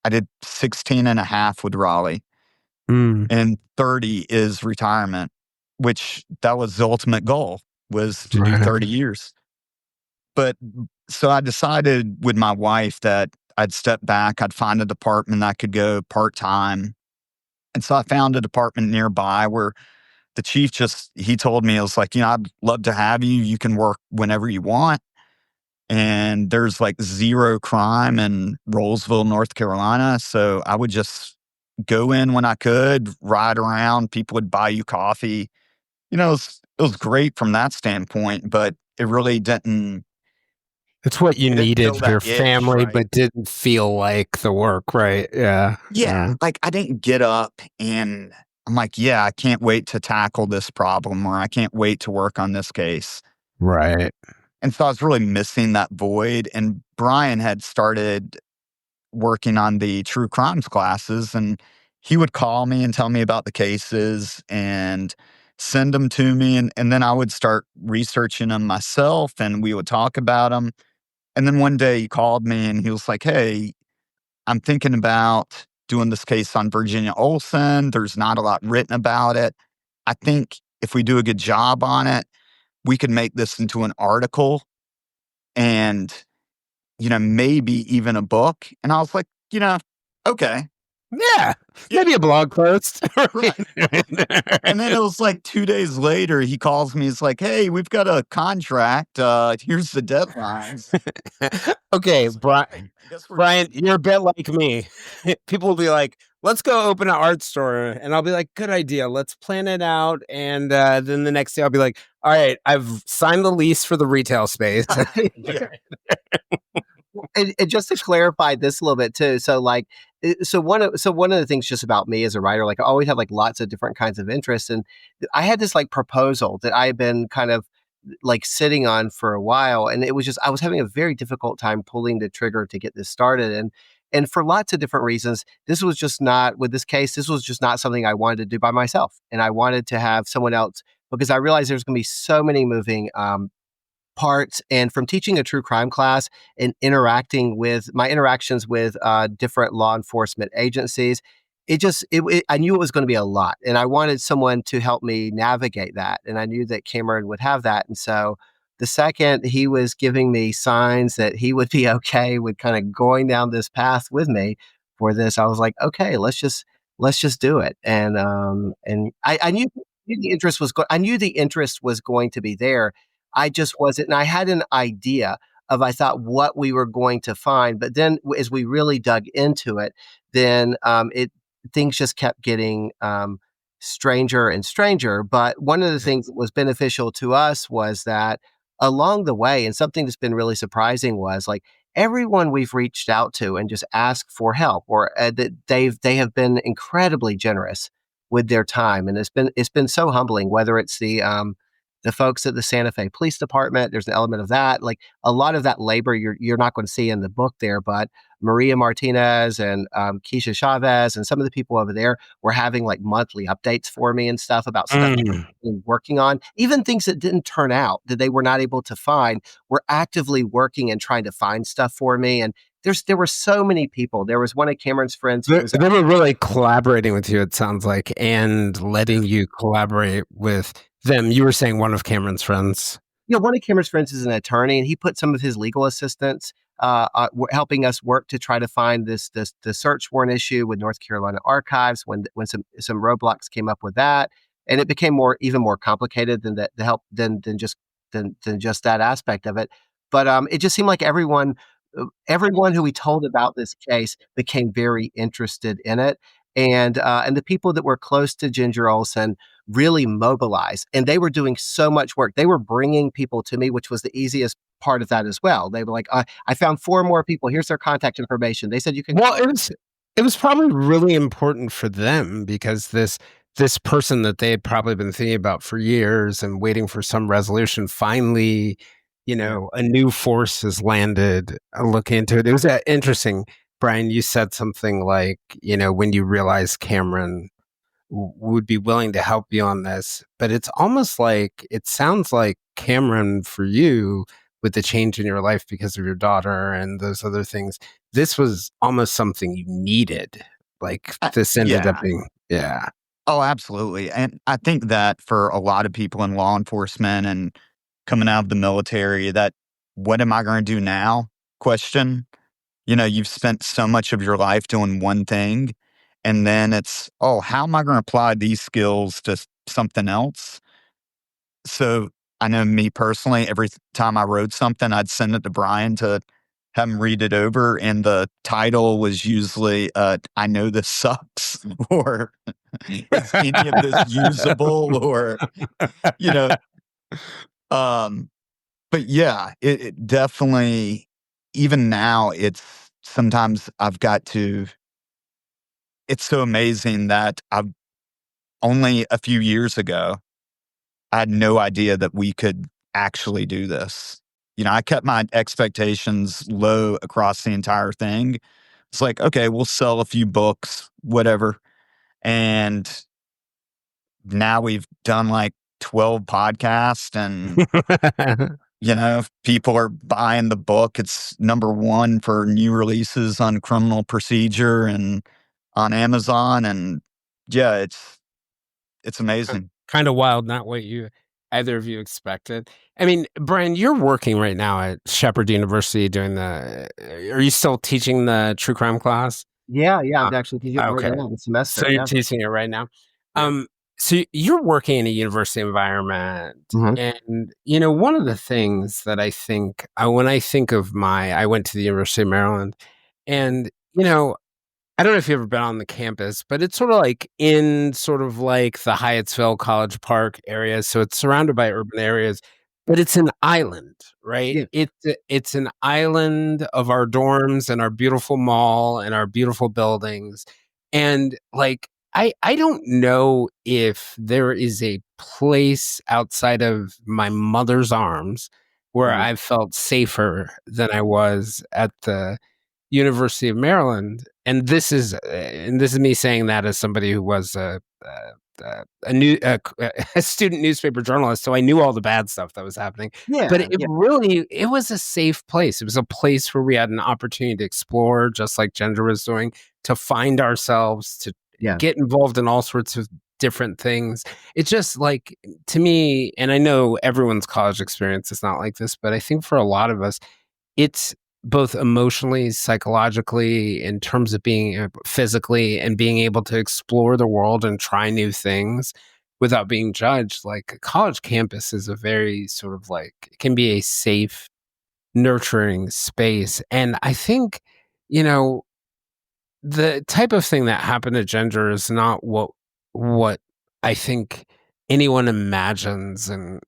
I did 16 and a half with Raleigh, and 30 is retirement, which that was the ultimate goal, was to do 30 years. But so I decided with my wife that I'd step back, I'd find a department I could go part-time. And so I found a department nearby where the chief he told me, it was like, I'd love to have you. You can work whenever you want. And there's like zero crime in Rolesville, North Carolina. So I would just go in when I could, ride around. People would buy you coffee. It was great from that standpoint, but it really didn't. It's what you needed for your itch, family, right? but didn't feel like the work, right? Yeah. Yeah. Like I didn't get up and I'm like, yeah, I can't wait to tackle this problem, or I can't wait to work on this case. Right. And so I was really missing that void. And Brian had started working on the true crimes classes, and he would call me and tell me about the cases and send them to me. And then I would start researching them myself, and we would talk about them. And then one day he called me and he was like, hey, I'm thinking about doing this case on Virginia Olson. There's not a lot written about it. I think if we do a good job on it, we could make this into an article and, maybe even a book. And I was like, okay. Yeah. Maybe a blog post. Right. And then it was like 2 days later, he calls me. It's like, hey, we've got a contract. Here's the deadlines. Okay, Brian, you're a bit like me. People will be like, let's go open an art store. And I'll be like, good idea. Let's plan it out. And then the next day I'll be like, all right, I've signed the lease for the retail space. And just to clarify this a little bit too, so one of the things just about me as a writer, like I always have like lots of different kinds of interests, and I had this like proposal that I had been kind of like sitting on for a while, and it was just I was having a very difficult time pulling the trigger to get this started, and for lots of different reasons, this was just not with this case. This was just not something I wanted to do by myself, and I wanted to have someone else because I realized there's going to be so many moving parts. And from teaching a true crime class and interacting with my interactions with different law enforcement agencies, I knew it was going to be a lot, and I wanted someone to help me navigate that. And I knew that Cameron would have that. And so the second he was giving me signs that he would be okay with kind of going down this path with me for this, I was like, okay, let's just do it. And I knew the interest was I knew the interest was going to be there. I just wasn't, and I had an idea of, I thought, what we were going to find. But then as we really dug into it, then things just kept getting stranger and stranger. But one of the things that was beneficial to us was that along the way, and something that's been really surprising was like everyone we've reached out to and just asked for help, or that they have been incredibly generous with their time. And it's been so humbling, whether it's the folks at the Santa Fe Police Department. There's an element of that. Like a lot of that labor you're not going to see in the book there, but Maria Martinez and Keisha Chavez and some of the people over there were having like monthly updates for me and stuff about stuff they're working on. Even things that didn't turn out, that they were not able to find, were actively working and trying to find stuff for me. And there were so many people. There was one of Cameron's friends. They were really collaborating with you, it sounds like, and letting you collaborate with them. You were saying one of Cameron's friends. Yeah, one of Cameron's friends is an attorney, and he put some of his legal assistants helping us work to try to find the search warrant issue with North Carolina Archives when some roadblocks came up with that, and it became even more complicated than that the help than just that aspect of it. But it just seemed like everyone who we told about this case became very interested in it. And the people that were close to Ginger Olson really mobilized, and they were doing so much work. They were bringing people to me, which was the easiest part of that as well. They were like, I found 4 more people. Here's their contact information. They said you can. Well, it was probably really important for them because this person that they had probably been thinking about for years and waiting for some resolution, finally, a new force has landed. Look into it. It was interesting, Brian. You said something like, when you realize Cameron would be willing to help you on this, but it's almost like it sounds like Cameron for you with the change in your life because of your daughter and those other things. This was almost something you needed. Like this ended up being, yeah. Oh, absolutely. And I think that for a lot of people in law enforcement and coming out of the military, that what am I going to do now question, you've spent so much of your life doing one thing. And then it's, how am I going to apply these skills to something else? So I know me personally, every time I wrote something, I'd send it to Brian to have him read it over. And the title was usually, I know this sucks, or is any of this usable, or, but yeah, it definitely, even now, it's sometimes it's so amazing that only a few years ago, I had no idea that we could actually do this. I kept my expectations low across the entire thing. It's like, okay, we'll sell a few books, whatever. And now we've done like 12 podcasts and, people are buying the book. It's #1 for new releases on criminal procedure and on Amazon. And yeah, it's amazing. Kind of wild, not what either of you expected. I mean, Brian, you're working right now at Shepherd University are you still teaching the true crime class? Yeah, I'm actually teaching it right now, the semester. So you're teaching it right now. So you're working in a university environment. And, one of the things that I think, when I think of I went to the University of Maryland, and, I don't know if you've ever been on the campus, but it's sort of like in sort of like the Hyattsville College Park area. So it's surrounded by urban areas, but it's an island, right? Yeah. It's an island of our dorms and our beautiful mall and our beautiful buildings. And like, I don't know if there is a place outside of my mother's arms where I felt safer than I was at the University of Maryland. And this is me saying that as somebody who was a student newspaper journalist, so I knew all the bad stuff that was happening. But it was a safe place. It was a place where we had an opportunity to explore, just like Ginger was doing, to find ourselves, to get involved in all sorts of different things. It's just like, to me, and I know everyone's college experience is not like this, but I think for a lot of us, it's both emotionally, psychologically, in terms of being physically and being able to explore the world and try new things without being judged. Like a college campus is a very sort of like, it can be a safe, nurturing space. And I think, the type of thing that happened to Ginger is not what I think anyone imagines in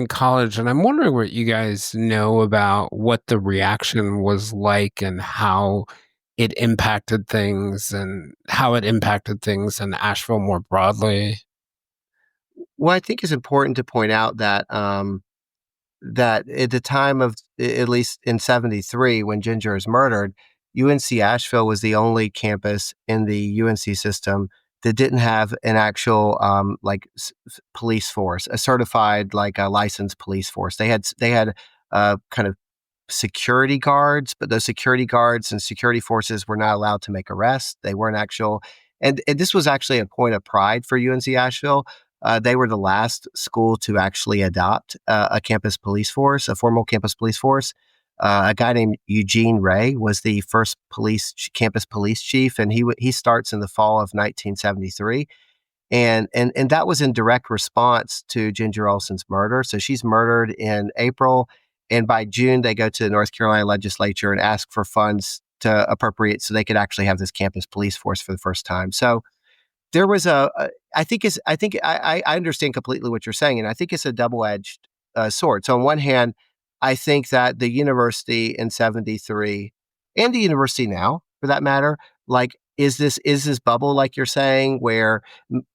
college. And I'm wondering what you guys know about what the reaction was like and how it impacted things and how it impacted things in Asheville more broadly. Well, I think it's important to point out that that at the time of, at least in 73, when Ginger is murdered, UNC Asheville was the only campus in the UNC system that didn't have an actual police force, a certified a licensed police force. They had kind of security guards, but those security guards and security forces were not allowed to make arrests. They weren't actual, and this was actually a point of pride for UNC Asheville. They were the last school to actually adopt a campus police force, a formal campus police force. A guy named Eugene Ray was the first campus police chief, and he starts in the fall of 1973, and that was in direct response to Ginger Olson's murder. So she's murdered in April, and by June they go to the North Carolina legislature and ask for funds to appropriate so they could actually have this campus police force for the first time. So there was I understand completely what you're saying, and I think it's a double-edged sword. So on one hand, I think that the university in '73 and the university now, for that matter, like is this bubble like you're saying, where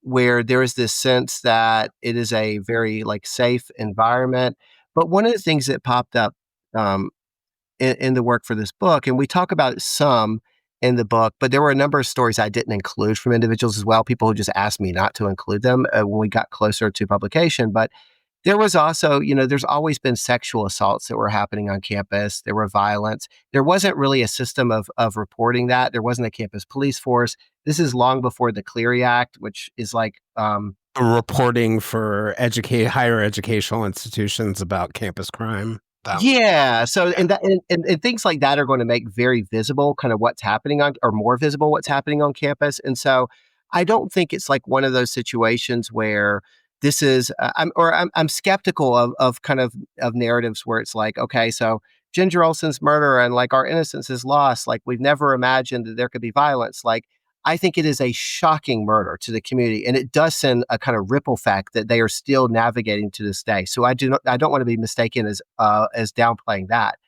there is this sense that it is a very like safe environment. But one of the things that popped up um, in the work for this book, and we talk about it some in the book, but there were a number of stories I didn't include from individuals as well. People who just asked me not to include them when we got closer to publication. But there was also, there's always been sexual assaults that were happening on campus. There were violence. There wasn't really a system of reporting that. There wasn't a campus police force. This is long before the Clery Act, which is like reporting for higher educational institutions about campus crime. Yeah. So, and things like that are going to make very visible kind of what's happening or more visible what's happening on campus. And so I don't think it's like one of those situations where this is, I'm skeptical of kind of narratives where it's like, okay, so Ginger Olson's murder and like our innocence is lost. Like we've never imagined that there could be violence. Like, I think it is a shocking murder to the community, and it does send a kind of ripple effect that they are still navigating to this day. So I don't want to be mistaken as downplaying that.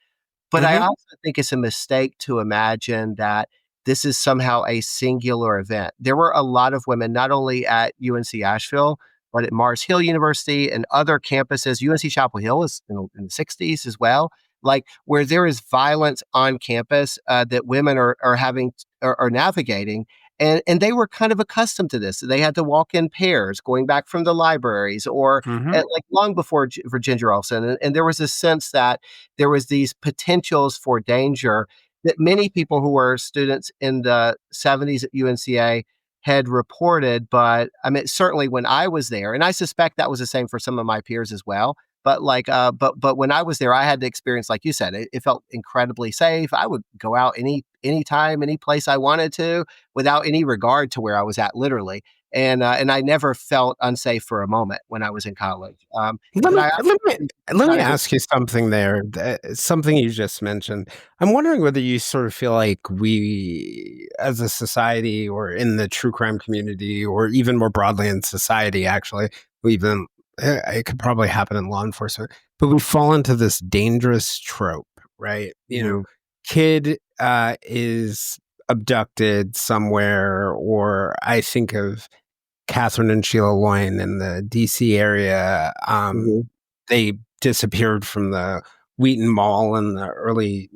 But I also think it's a mistake to imagine that this is somehow a singular event. There were a lot of women, not only at UNC Asheville, but at Mars Hill University and other campuses. UNC Chapel Hill is in the 60s as well. Like where there is violence on campus that women are navigating. And they were kind of accustomed to this. They had to walk in pairs, going back from the libraries, or like long before for Ginger Olson. And there was a sense that there was these potentials for danger that many people who were students in the 70s at UNCA had reported. But I mean, certainly when I was there, and I suspect that was the same for some of my peers as well. But like, but when I was there, I had the experience, like you said, it felt incredibly safe. I would go out anytime, any place I wanted to, without any regard to where I was at, literally. And I never felt unsafe for a moment when I was in college. Let me ask you something there. Something you just mentioned. I'm wondering whether you sort of feel like we, as a society, or in the true crime community, or even more broadly in society, actually, it could probably happen in law enforcement, but we fall into this dangerous trope, right? Kid is abducted somewhere, or I think of Catherine and Sheila Loyne in the DC area. They disappeared from the Wheaton Mall in the early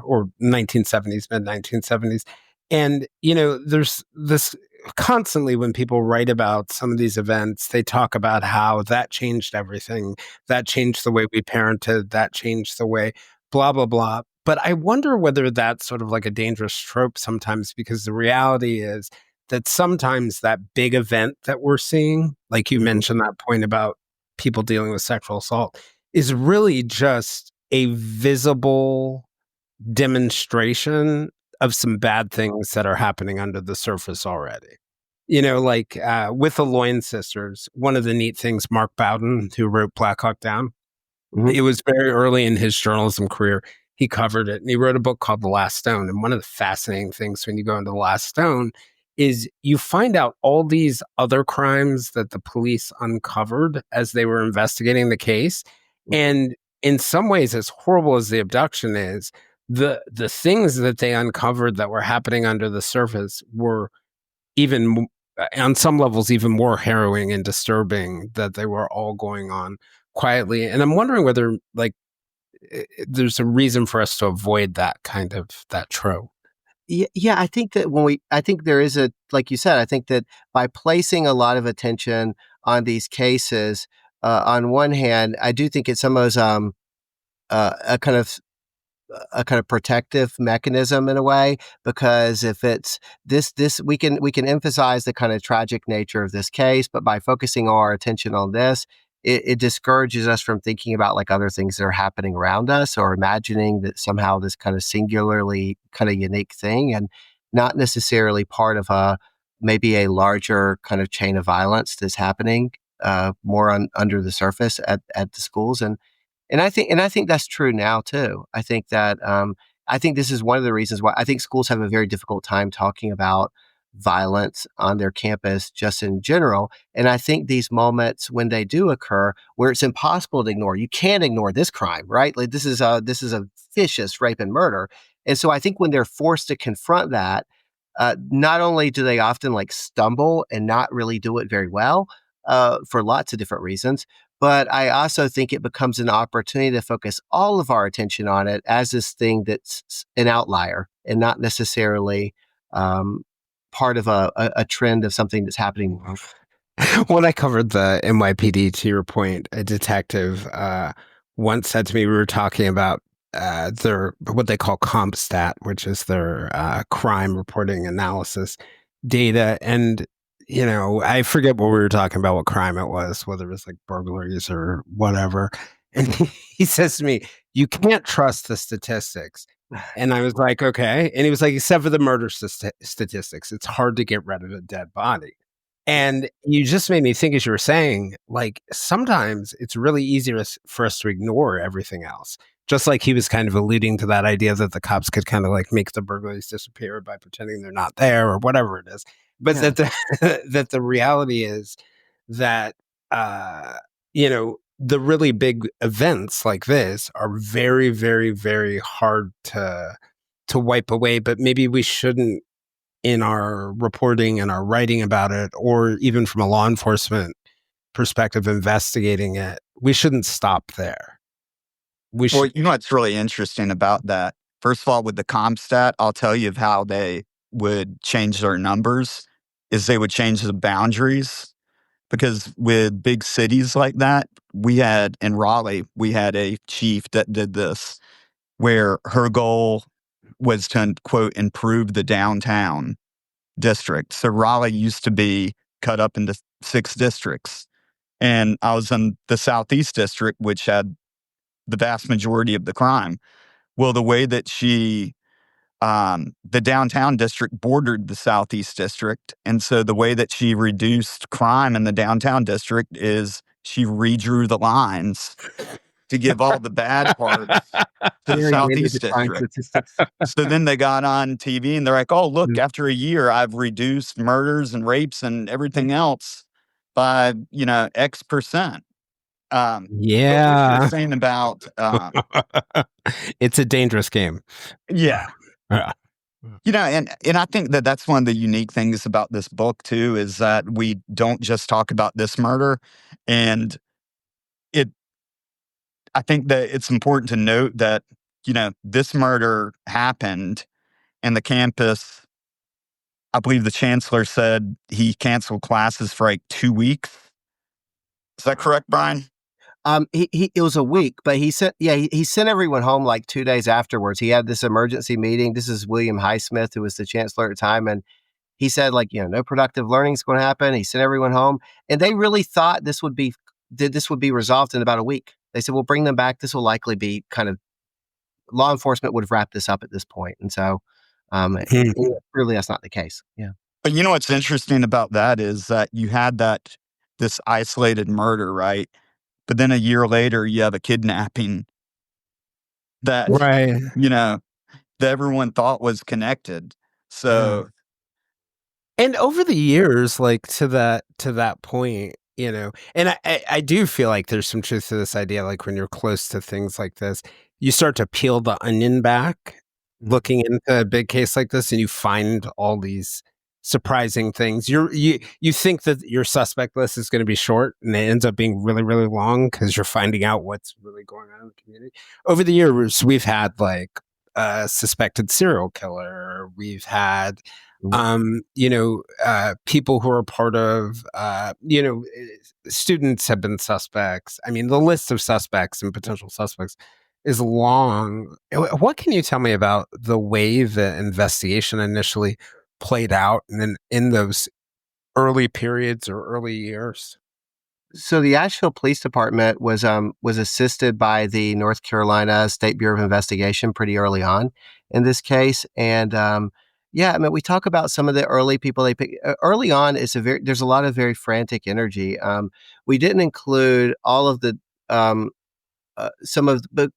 or 1970s, mid 1970s. And, there's this constantly when people write about some of these events, they talk about how that changed everything. That changed the way we parented. That changed the way blah, blah, blah. But I wonder whether that's sort of like a dangerous trope sometimes, because the reality is that sometimes that big event that we're seeing, like you mentioned that point about people dealing with sexual assault, is really just a visible demonstration of some bad things that are happening under the surface already. With the Loyne sisters, one of the neat things, Mark Bowden, who wrote Black Hawk Down, it was very early in his journalism career. He covered it, and he wrote a book called The Last Stone. And one of the fascinating things when you go into The Last Stone is you find out all these other crimes that the police uncovered as they were investigating the case. And in some ways, as horrible as the abduction is, the things that they uncovered that were happening under the surface were even, on some levels, even more harrowing and disturbing, that they were all going on quietly. And I'm wondering whether, there's a reason for us to avoid that trope. Yeah, I think that I think there is like you said, I think that by placing a lot of attention on these cases, on one hand, I do think it's almost a kind of protective mechanism in a way, because if it's this we can emphasize the kind of tragic nature of this case, but by focusing our attention on this, it discourages us from thinking about like other things that are happening around us, or imagining that somehow this kind of singularly kind of unique thing and not necessarily part of maybe a larger kind of chain of violence that's happening more under the surface at the schools. And I think that's true now too. I think that I think this is one of the reasons why I think schools have a very difficult time talking about violence on their campus just in general. And I think these moments when they do occur where it's impossible to ignore, you can't ignore this crime, right? Like this is a vicious rape and murder. And so I think when they're forced to confront that, not only do they often like stumble and not really do it very well for lots of different reasons, but I also think it becomes an opportunity to focus all of our attention on it as this thing that's an outlier and not necessarily part of a trend of something that's happening. When I covered the NYPD, to your point, a detective once said to me, we were talking about their what they call CompStat, which is their crime reporting analysis data. And, I forget what we were talking about, what crime it was, whether it was like burglaries or whatever. And he says to me, you can't trust the statistics. And I was like, okay. And he was like, except for the murder statistics, it's hard to get rid of a dead body. And you just made me think, as you were saying, like sometimes it's really easier for us to ignore everything else. Just like he was kind of alluding to that idea that the cops could kind of like make the burglaries disappear by pretending they're not there or whatever it is. But that that the reality is that, the really big events like this are very, very, very hard to wipe away. But maybe we shouldn't, in our reporting and our writing about it, or even from a law enforcement perspective, investigating it, we shouldn't stop there. Well, what's really interesting about that? First of all, with the CompStat, I'll tell you of how they would change their numbers is they would change the boundaries. Because with big cities like that, in Raleigh, we had a chief that did this, where her goal was to, quote, improve the downtown district. So Raleigh used to be cut up into 6 districts. And I was in the Southeast district, which had the vast majority of the crime. Well, the way that the downtown district bordered the Southeast district. And so the way that she reduced crime in the downtown district is she redrew the lines to give all the bad parts to the Southeast district. So then they got on TV and they're like, oh, look, after a year, I've reduced murders and rapes and everything else by, X percent. But what you're saying about it's a dangerous game. Yeah. Yeah. And I think that that's one of the unique things about this book too, is that we don't just talk about this murder. And I think that it's important to note that, this murder happened and the campus, I believe the chancellor said he canceled classes for like 2 weeks. Is that correct, Brian? It was a week, but he sent everyone home like 2 days afterwards. He had this emergency meeting. This is William Highsmith, who was the chancellor at the time. And he said, like, no productive learning is going to happen. He sent everyone home, and they really thought this would be resolved in about a week. They said, we'll bring them back. This will likely be kind of, law enforcement would have wrapped this up at this point. And so really that's not the case. Yeah. But what's interesting about that is that you had this isolated murder, right? But then a year later, you have a kidnapping that, that everyone thought was connected. So, and over the years, like to that point, and I do feel like there's some truth to this idea. Like when you're close to things like this, you start to peel the onion back, looking into a big case like this, and you find all these surprising things. You think that your suspect list is going to be short, and it ends up being really, really long because you're finding out what's really going on in the community. Over the years, we've had like a suspected serial killer. We've had, people who are part of, students have been suspects. I mean, the list of suspects and potential suspects is long. What can you tell me about the way the investigation initially played out and then in those early periods or early years? So the Asheville Police Department was assisted by the North Carolina State Bureau of Investigation pretty early on in this case. And we talk about some of the early people they picked. Early on, there's a lot of very frantic energy. We didn't include all of the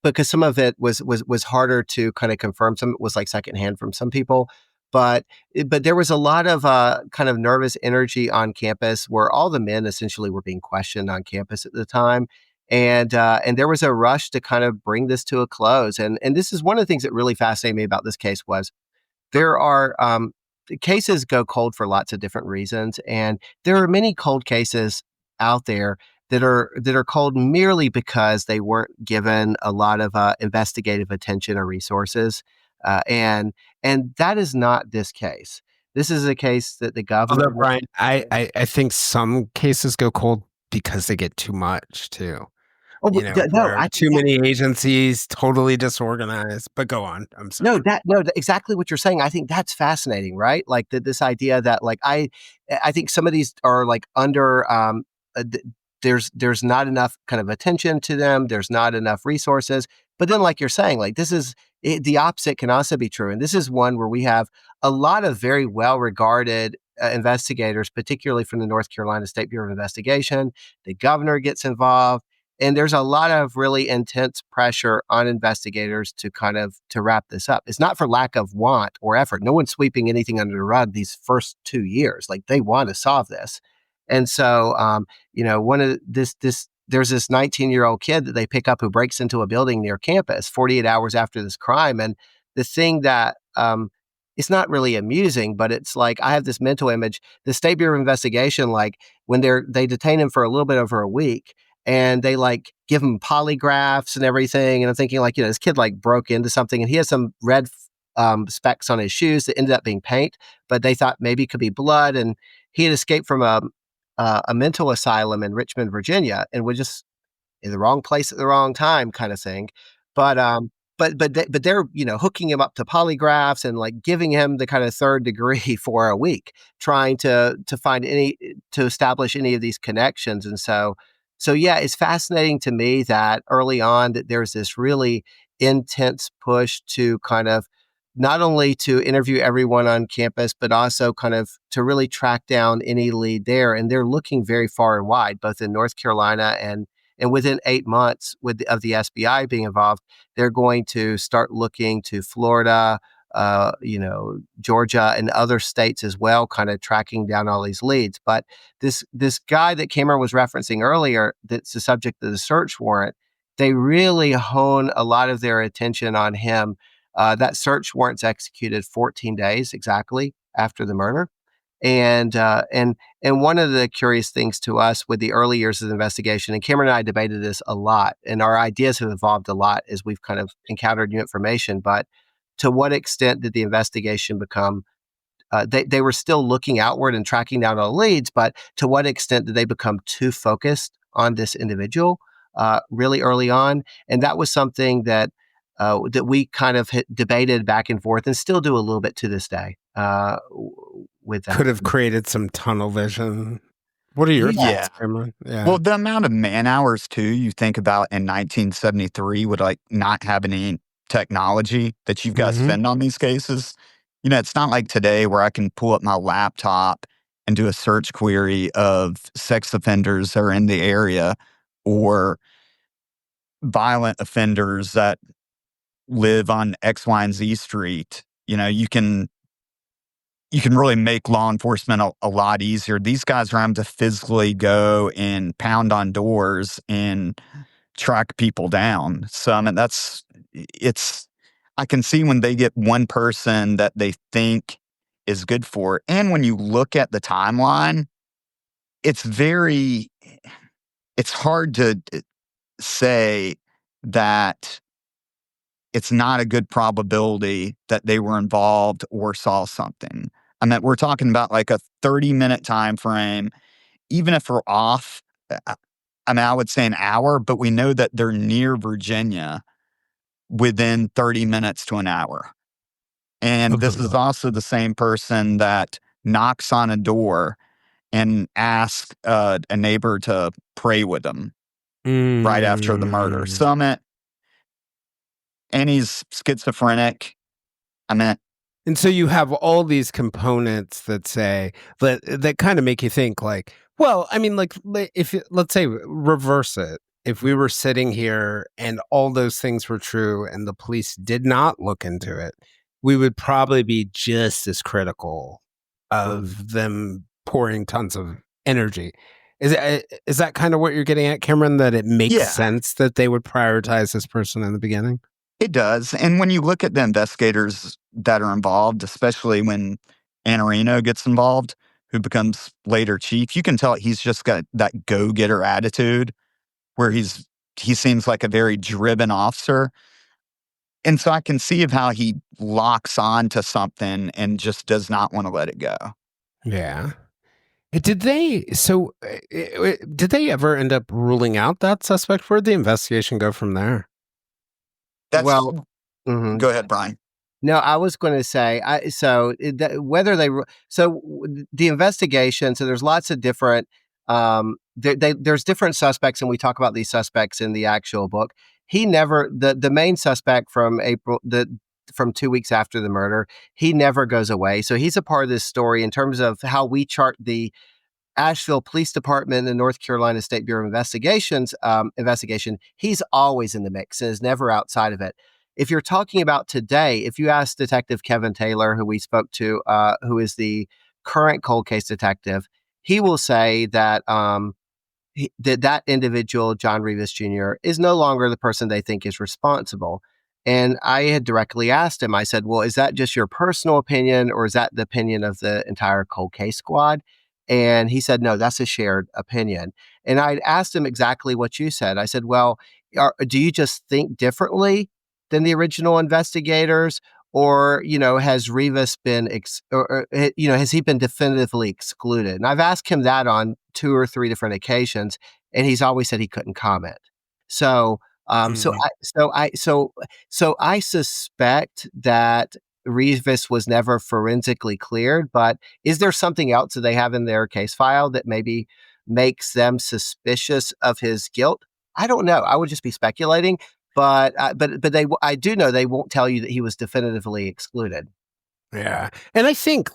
because some of it was harder to kind of confirm. Some of it was like secondhand from some people, but there was a lot of kind of nervous energy on campus where all the men essentially were being questioned on campus at the time. And there was a rush to kind of bring this to a close. And this is one of the things that really fascinated me about this case was there are cases go cold for lots of different reasons, and there are many cold cases out there that are cold merely because they weren't given a lot of investigative attention or resources, and that is not this case. This is a case that the governor. Although, Brian, I think some cases go cold because they get too much too. Oh, no, too many agencies, totally disorganized. But go on. I'm sorry. Exactly what you're saying. I think that's fascinating, right? Like this idea that like I think some of these are like under there's not enough kind of attention to them. There's not enough resources. But then, like you're saying, like the opposite can also be true. And this is one where we have a lot of very well-regarded investigators, particularly from the North Carolina State Bureau of Investigation. The governor gets involved. And there's a lot of really intense pressure on investigators to wrap this up. It's not for lack of want or effort. No one's sweeping anything under the rug these first 2 years. Like they want to solve this. And so, there's this 19-year-old kid that they pick up who breaks into a building near campus 48 hours after this crime. And the thing that it's not really amusing, but it's like I have this mental image. The State Bureau of Investigation, like when they detain him for a little bit over a week, and they like give him polygraphs and everything. And I'm thinking like, this kid like broke into something and he has some red specks on his shoes that ended up being paint, but they thought maybe it could be blood. And he had escaped from a mental asylum in Richmond, Virginia, and was just in the wrong place at the wrong time kind of thing. But they're, hooking him up to polygraphs and like giving him the kind of third degree for a week, trying to establish any of these connections. And so yeah, it's fascinating to me that early on that there's this really intense push to kind of not only to interview everyone on campus, but also kind of to really track down any lead there. And they're looking very far and wide, both in North Carolina and within 8 months of the SBI being involved, they're going to start looking to Florida, Georgia and other states as well, kind of tracking down all these leads. But this guy that Cameron was referencing earlier, that's the subject of the search warrant, they really hone a lot of their attention on him. That search warrant's executed 14 days exactly after the murder. And one of the curious things to us with the early years of the investigation, and Cameron and I debated this a lot, and our ideas have evolved a lot as we've kind of encountered new information, but to what extent did the investigation become, they were still looking outward and tracking down all leads, but to what extent did they become too focused on this individual really early on? And that was something that we kind of debated back and forth and still do a little bit to this day with that. Could have created some tunnel vision. What are your thoughts, Cameron? Yeah. Well, the amount of man hours, too, you think about in 1973 would like not have any technology that you've got to spend on these cases. It's not like today where I can pull up my laptop and do a search query of sex offenders that are in the area or violent offenders that live on X, Y, and Z street. You can really make law enforcement a lot easier. These guys are having to physically go and pound on doors and track people down. So, I mean, I can see when they get one person that they think is good for it. And when you look at the timeline, it's hard to say that it's not a good probability that they were involved or saw something. I mean, we're talking about like a 30-minute time frame. Even if we're off, I mean, I would say an hour, but we know that they're near Virginia within 30 minutes to an hour. And this is also the same person that knocks on a door and asks a neighbor to pray with him right after the murder. And he's schizophrenic. And so you have all these components that say that kind of make you think like, well, I mean, like if let's say reverse it, if we were sitting here and all those things were true and the police did not look into it, we would probably be just as critical of them pouring tons of energy. Is that kind of what you're getting at, Cameron, that it makes sense that they would prioritize this person in the beginning? It does. And when you look at the investigators that are involved, especially when Anarino gets involved, who becomes later chief, you can tell he's just got that go-getter attitude where he seems like a very driven officer. And so I can see of how he locks on to something and just does not want to let it go. Yeah. Did they ever end up ruling out that suspect? Where'd the investigation go from there? Go ahead, Brian. No, I was going to say, the investigation. So there's lots of different. There's different suspects, and we talk about these suspects in the actual book. He never the main suspect from 2 weeks after the murder. He never goes away. So he's a part of this story in terms of how we chart the Asheville Police Department and the North Carolina State Bureau of Investigations investigation. He's always in the mix and is never outside of it. If you're talking about today, if you ask Detective Kevin Taylor, who we spoke to, who is the current cold case detective, he will say that that individual, John Rivas Jr., is no longer the person they think is responsible. And I had directly asked him, I said, well, is that just your personal opinion or is that the opinion of the entire cold case squad? And he said, no, that's a shared opinion. And I'd asked him exactly what you said. I said, well, do you just think differently than the original investigators? Or, has Rivas been, has he been definitively excluded? And I've asked him that on 2 or 3 different occasions, and he's always said he couldn't comment. So I suspect that Rivas was never forensically cleared, but is there something else that they have in their case file that maybe makes them suspicious of his guilt? I don't know. I would just be speculating. But I do know they won't tell you that he was definitively excluded. Yeah. And I think,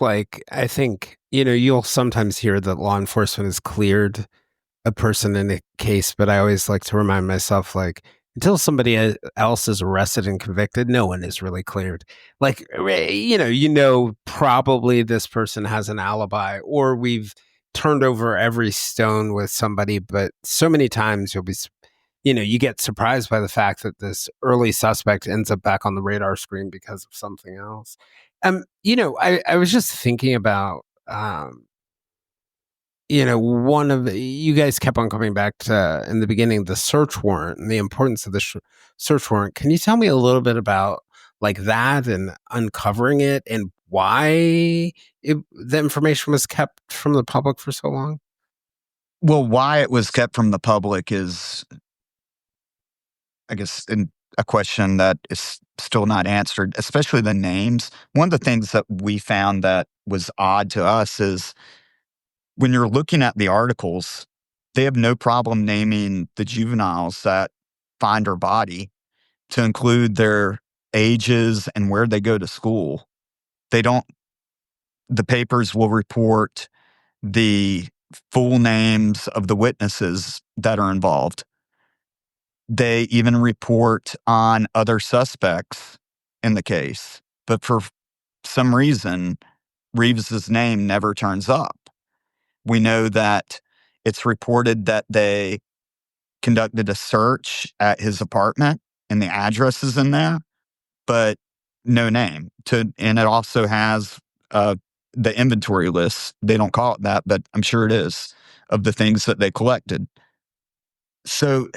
you'll sometimes hear that law enforcement has cleared a person in a case, but I always like to remind myself, until somebody else is arrested and convicted, no one is really cleared. Probably this person has an alibi, or we've turned over every stone with somebody, but so many times you get surprised by the fact that this early suspect ends up back on the radar screen because of something else. I was just thinking about, one of you guys kept on coming back to, in the beginning, the search warrant and the importance of the search warrant. Can you tell me a little bit about that and uncovering it and why the information was kept from the public for so long? Well, why it was kept from the public is, I guess, a question that is still not answered, especially the names. One of the things that we found that was odd to us is when you're looking at the articles, they have no problem naming the juveniles that find her body to include their ages and where they go to school. The papers will report the full names of the witnesses that are involved. They even report on other suspects in the case. But for some reason, Reeves's name never turns up. We know that it's reported that they conducted a search at his apartment and the address is in there, but no name. And it also has the inventory list. They don't call it that, but I'm sure it is, of the things that they collected. So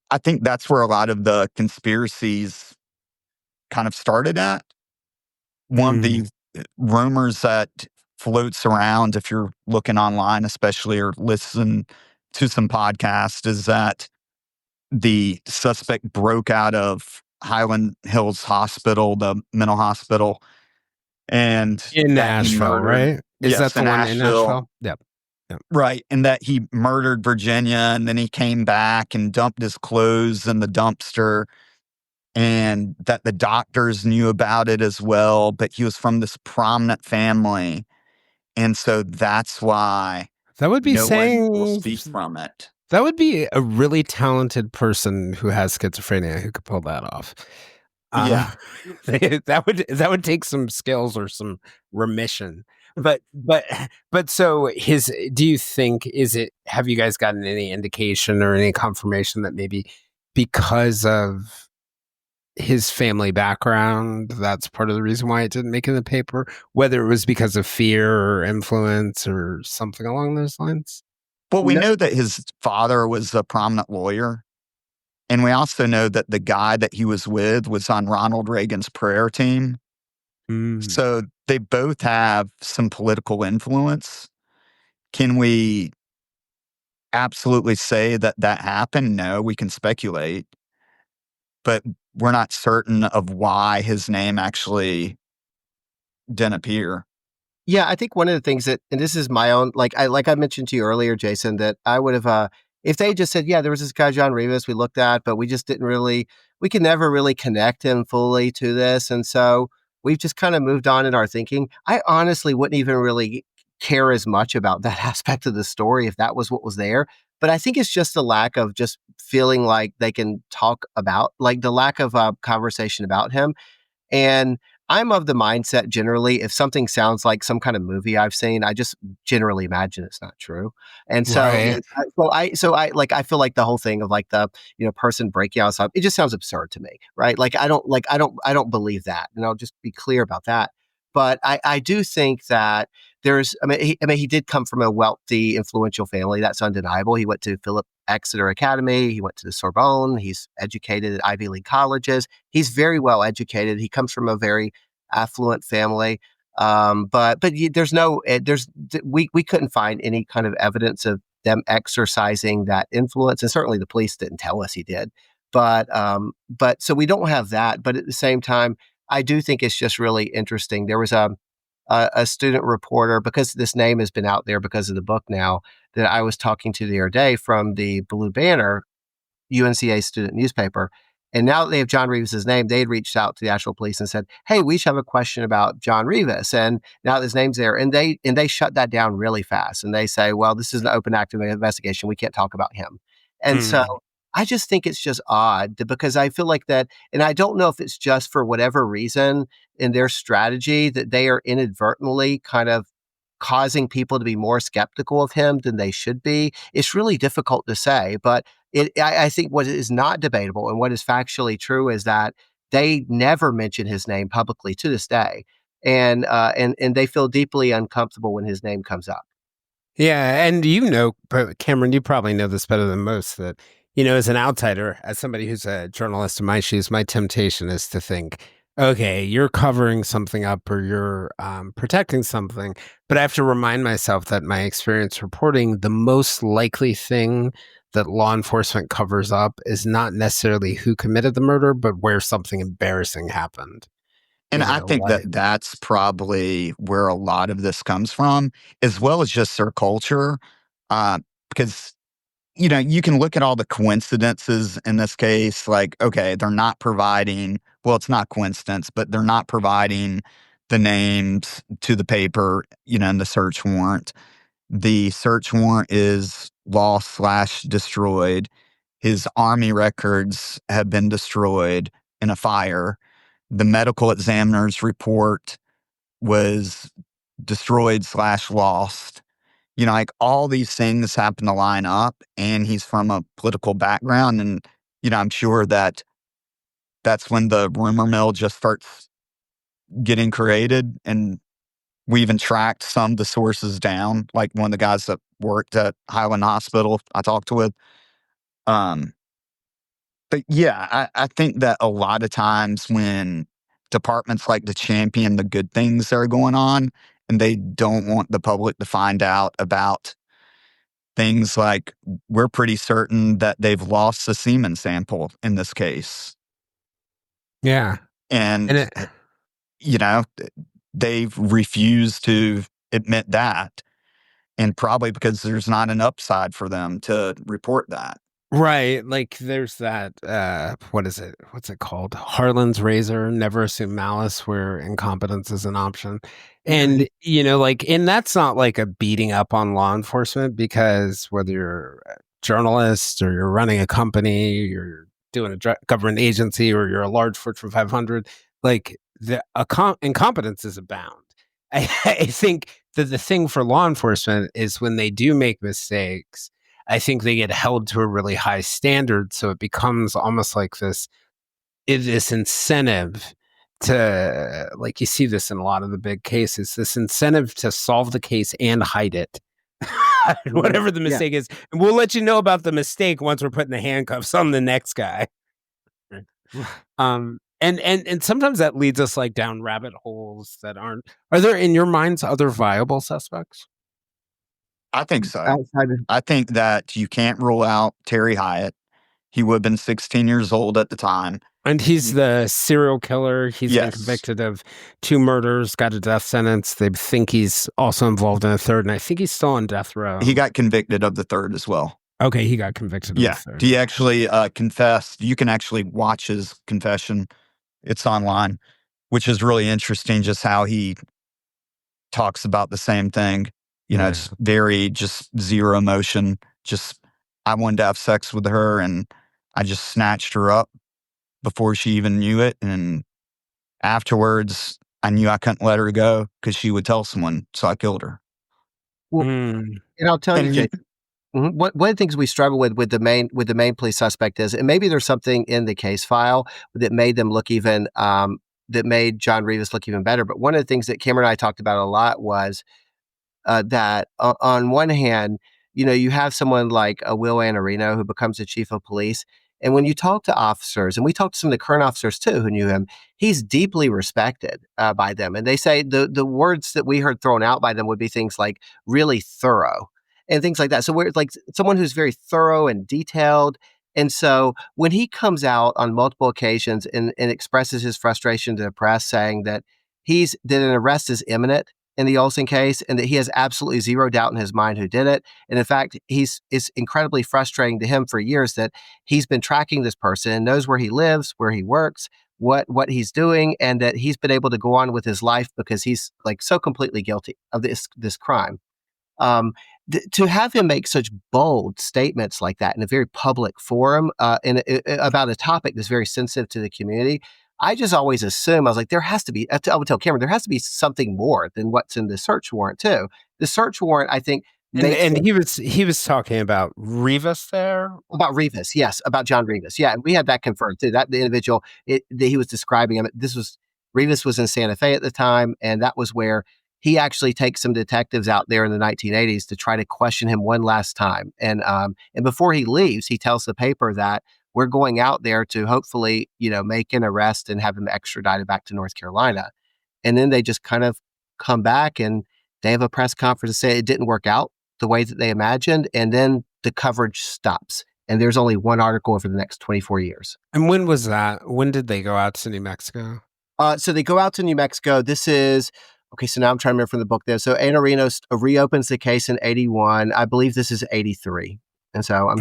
I think that's where a lot of the conspiracies kind of started at. One of the rumors that floats around, if you're looking online especially or listen to some podcasts, is that the suspect broke out of Highland Hills Hospital, the mental hospital, and in Asheville, right? Is that the one in Asheville? Yep. Right. And that he murdered Virginia and then he came back and dumped his clothes in the dumpster, and that the doctors knew about it as well, but he was from this prominent family. And so that's why that would be no saying one will speak from it. That would be a really talented person who has schizophrenia who could pull that off. Yeah. That would take some skills or some remission. But so do you think, have you guys gotten any indication or any confirmation that maybe because of his family background, that's part of the reason why it didn't make it in the paper, whether it was because of fear or influence or something along those lines? Well, we know that his father was a prominent lawyer. And we also know that the guy that he was with was on Ronald Reagan's prayer team. So they both have some political influence. Can we absolutely say that that happened? No, we can speculate. But we're not certain of why his name actually didn't appear. Yeah, I think one of the things that, and this is my own, like I mentioned to you earlier, Jason, that I would have, if they just said, yeah, there was this guy, John Rivas, we looked at, but we just we could never really connect him fully to this. And so we've just kind of moved on in our thinking. I honestly wouldn't even really care as much about that aspect of the story if that was what was there. But I think it's just the lack of just feeling like they can talk about, like the lack of conversation about him. And I'm of the mindset generally, if something sounds like some kind of movie I've seen, I just generally imagine it's not true. And so, Right. I feel like the whole thing of like the, person breaking out, it just sounds absurd to me, right? I don't believe that. And I'll just be clear about that. But I do think that he did come from a wealthy, influential family. That's undeniable. He went to Philip Exeter Academy. He went to the Sorbonne. He's educated at Ivy League colleges. He's very well educated. He comes from a very affluent family. We couldn't find any kind of evidence of them exercising that influence. And certainly the police didn't tell us he did. But so we don't have that. But at the same time, I do think it's just really interesting. There was a student reporter, because this name has been out there because of the book now, that I was talking to the other day from the Blue Banner, UNCA student newspaper. And now that they have John Rivas' name, they had reached out to the Asheville police and said, hey, we should have a question about John Rivas. And now his name's there. And they shut that down really fast. And they say, well, this is an open active investigation. We can't talk about him. And so I just think it's just odd because I feel like that, and I don't know if it's just for whatever reason in their strategy that they are inadvertently kind of causing people to be more skeptical of him than they should be. It's really difficult to say, but I think what is not debatable and what is factually true is that they never mention his name publicly to this day. And they feel deeply uncomfortable when his name comes up. Yeah. And Cameron, you probably know this better than most, that, as an outsider, as somebody who's a journalist in my shoes, my temptation is to think, okay, you're covering something up or you're protecting something. But I have to remind myself that my experience reporting, the most likely thing that law enforcement covers up is not necessarily who committed the murder, but where something embarrassing happened. And I think that's probably where a lot of this comes from, as well as just their culture. Because, you can look at all the coincidences in this case, like, okay, they're not providing, well, it's not coincidence, but they're not providing the names to the paper, in the search warrant. The search warrant is lost/destroyed. His Army records have been destroyed in a fire. The medical examiner's report was destroyed/lost. All these things happen to line up, and he's from a political background. And, I'm sure that that's when the rumor mill just starts getting created. And we even tracked some of the sources down, like one of the guys that worked at Highland Hospital I talked with. But yeah, I think that a lot of times when departments like to champion the good things that are going on, and they don't want the public to find out about things like, we're pretty certain that they've lost the semen sample in this case. Yeah. And they've refused to admit that. And probably because there's not an upside for them to report that. Right. Like there's that, what is it? What's it called? Harlan's razor, never assume malice, where incompetence is an option. And, and that's not like a beating up on law enforcement, because whether you're journalist or you're running a company, you're doing a government agency, or you're a large Fortune 500, like the incompetences abound. I think that the thing for law enforcement is when they do make mistakes, I think they get held to a really high standard. So it becomes almost like this incentive to, like, you see this in a lot of the big cases, this incentive to solve the case and hide it. Whatever the mistake is. And we'll let you know about the mistake once we're putting the handcuffs on the next guy. And sometimes that leads us like down rabbit holes that aren't. Are there, in your minds, other viable suspects? I think so. I think that you can't rule out Terry Hyatt. He would have been 16 years old at the time. And he's the serial killer. He's been convicted of 2 murders, got a death sentence. They think he's also involved in a third, and I think he's still on death row. He got convicted of the third as well. Okay, he got convicted of the third. He actually confessed. You can actually watch his confession. It's online, which is really interesting, just how he talks about the same thing. It's very just zero emotion. Just, I wanted to have sex with her, and I just snatched her up before she even knew it. And afterwards, I knew I couldn't let her go because she would tell someone, so I killed her. Well, and I'll tell you, Jason, one of the things we struggle with the main police suspect is, and maybe there's something in the case file that made them look even, that made John Rivas look even better. But one of the things that Cameron and I talked about a lot was that on one hand, you have someone like Will Anarino who becomes the chief of police. And when you talk to officers, and we talked to some of the current officers too who knew him, he's deeply respected by them. And they say the words that we heard thrown out by them would be things like really thorough and things like that. So we're like someone who's very thorough and detailed. And so when he comes out on multiple occasions and expresses his frustration to the press, saying that that an arrest is imminent in the Olson case, and that he has absolutely zero doubt in his mind who did it. And in fact, it's incredibly frustrating to him for years that he's been tracking this person and knows where he lives, where he works, what he's doing, and that he's been able to go on with his life because he's like so completely guilty of this crime. To have him make such bold statements like that in a very public forum about a topic that's very sensitive to the community, I just always assume, I was like, there has to be, I would tell Cameron, there has to be something more than what's in the search warrant too. The search warrant, I think. And he was talking about Rivas there? About Rivas, yes, about John Rivas. Yeah, and we had that confirmed too. That the individual that he was describing him, Rivas was in Santa Fe at the time, and that was where he actually takes some detectives out there in the 1980s to try to question him one last time. And before he leaves, he tells the paper that we're going out there to hopefully, make an arrest and have him extradited back to North Carolina. And then they just kind of come back and they have a press conference to say it didn't work out the way that they imagined. And then the coverage stops. And there's only one article over the next 24 years. And when was that? When did they go out to New Mexico? So they go out to New Mexico. This is, okay, so now I'm trying to remember from the book there. So Anarino reopens the case in 81. I believe this is 83. And so I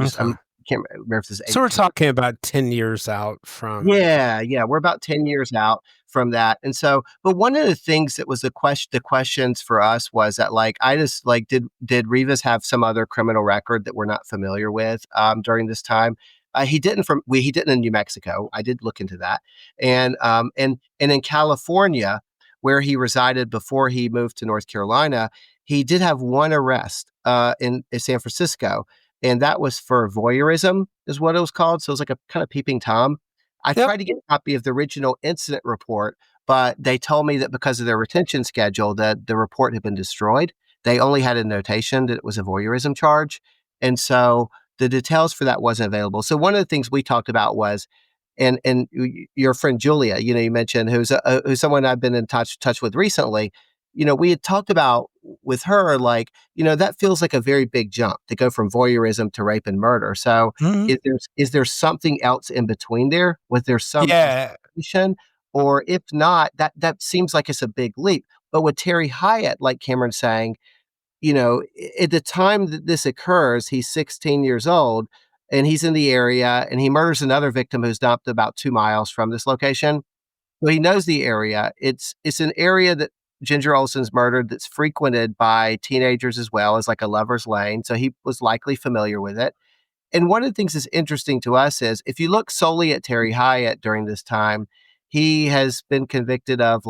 can't remember if this is. So we're talking about 10 years out from. Yeah. We're about 10 years out from that. And so, but one of the things that was the questions for us was that, like, I just like, did Rivas have some other criminal record that we're not familiar with during this time? He didn't in New Mexico. I did look into that. And in California, where he resided before he moved to North Carolina, he did have one arrest in San Francisco. And that was for voyeurism, is what it was called. So it was like a kind of peeping Tom. I tried to get a copy of the original incident report, but they told me that because of their retention schedule, that the report had been destroyed. They only had a notation that it was a voyeurism charge. And so the details for that wasn't available. So one of the things we talked about was, and your friend Julia, you mentioned, who's someone I've been in touch with recently. We had talked about with her, like, that feels like a very big jump to go from voyeurism to rape and murder. So is there something else in between there? Was there some explanation? Or if not, that seems like it's a big leap. But with Terry Hyatt, like Cameron's saying, at the time that this occurs, he's 16 years old and he's in the area and he murders another victim who's dumped about 2 miles from this location. So he knows the area. It's an area that Ginger Olson's murdered that's frequented by teenagers as well as like a lover's lane. So he was likely familiar with it. And one of the things that's interesting to us is if you look solely at Terry Hyatt during this time, he has been convicted of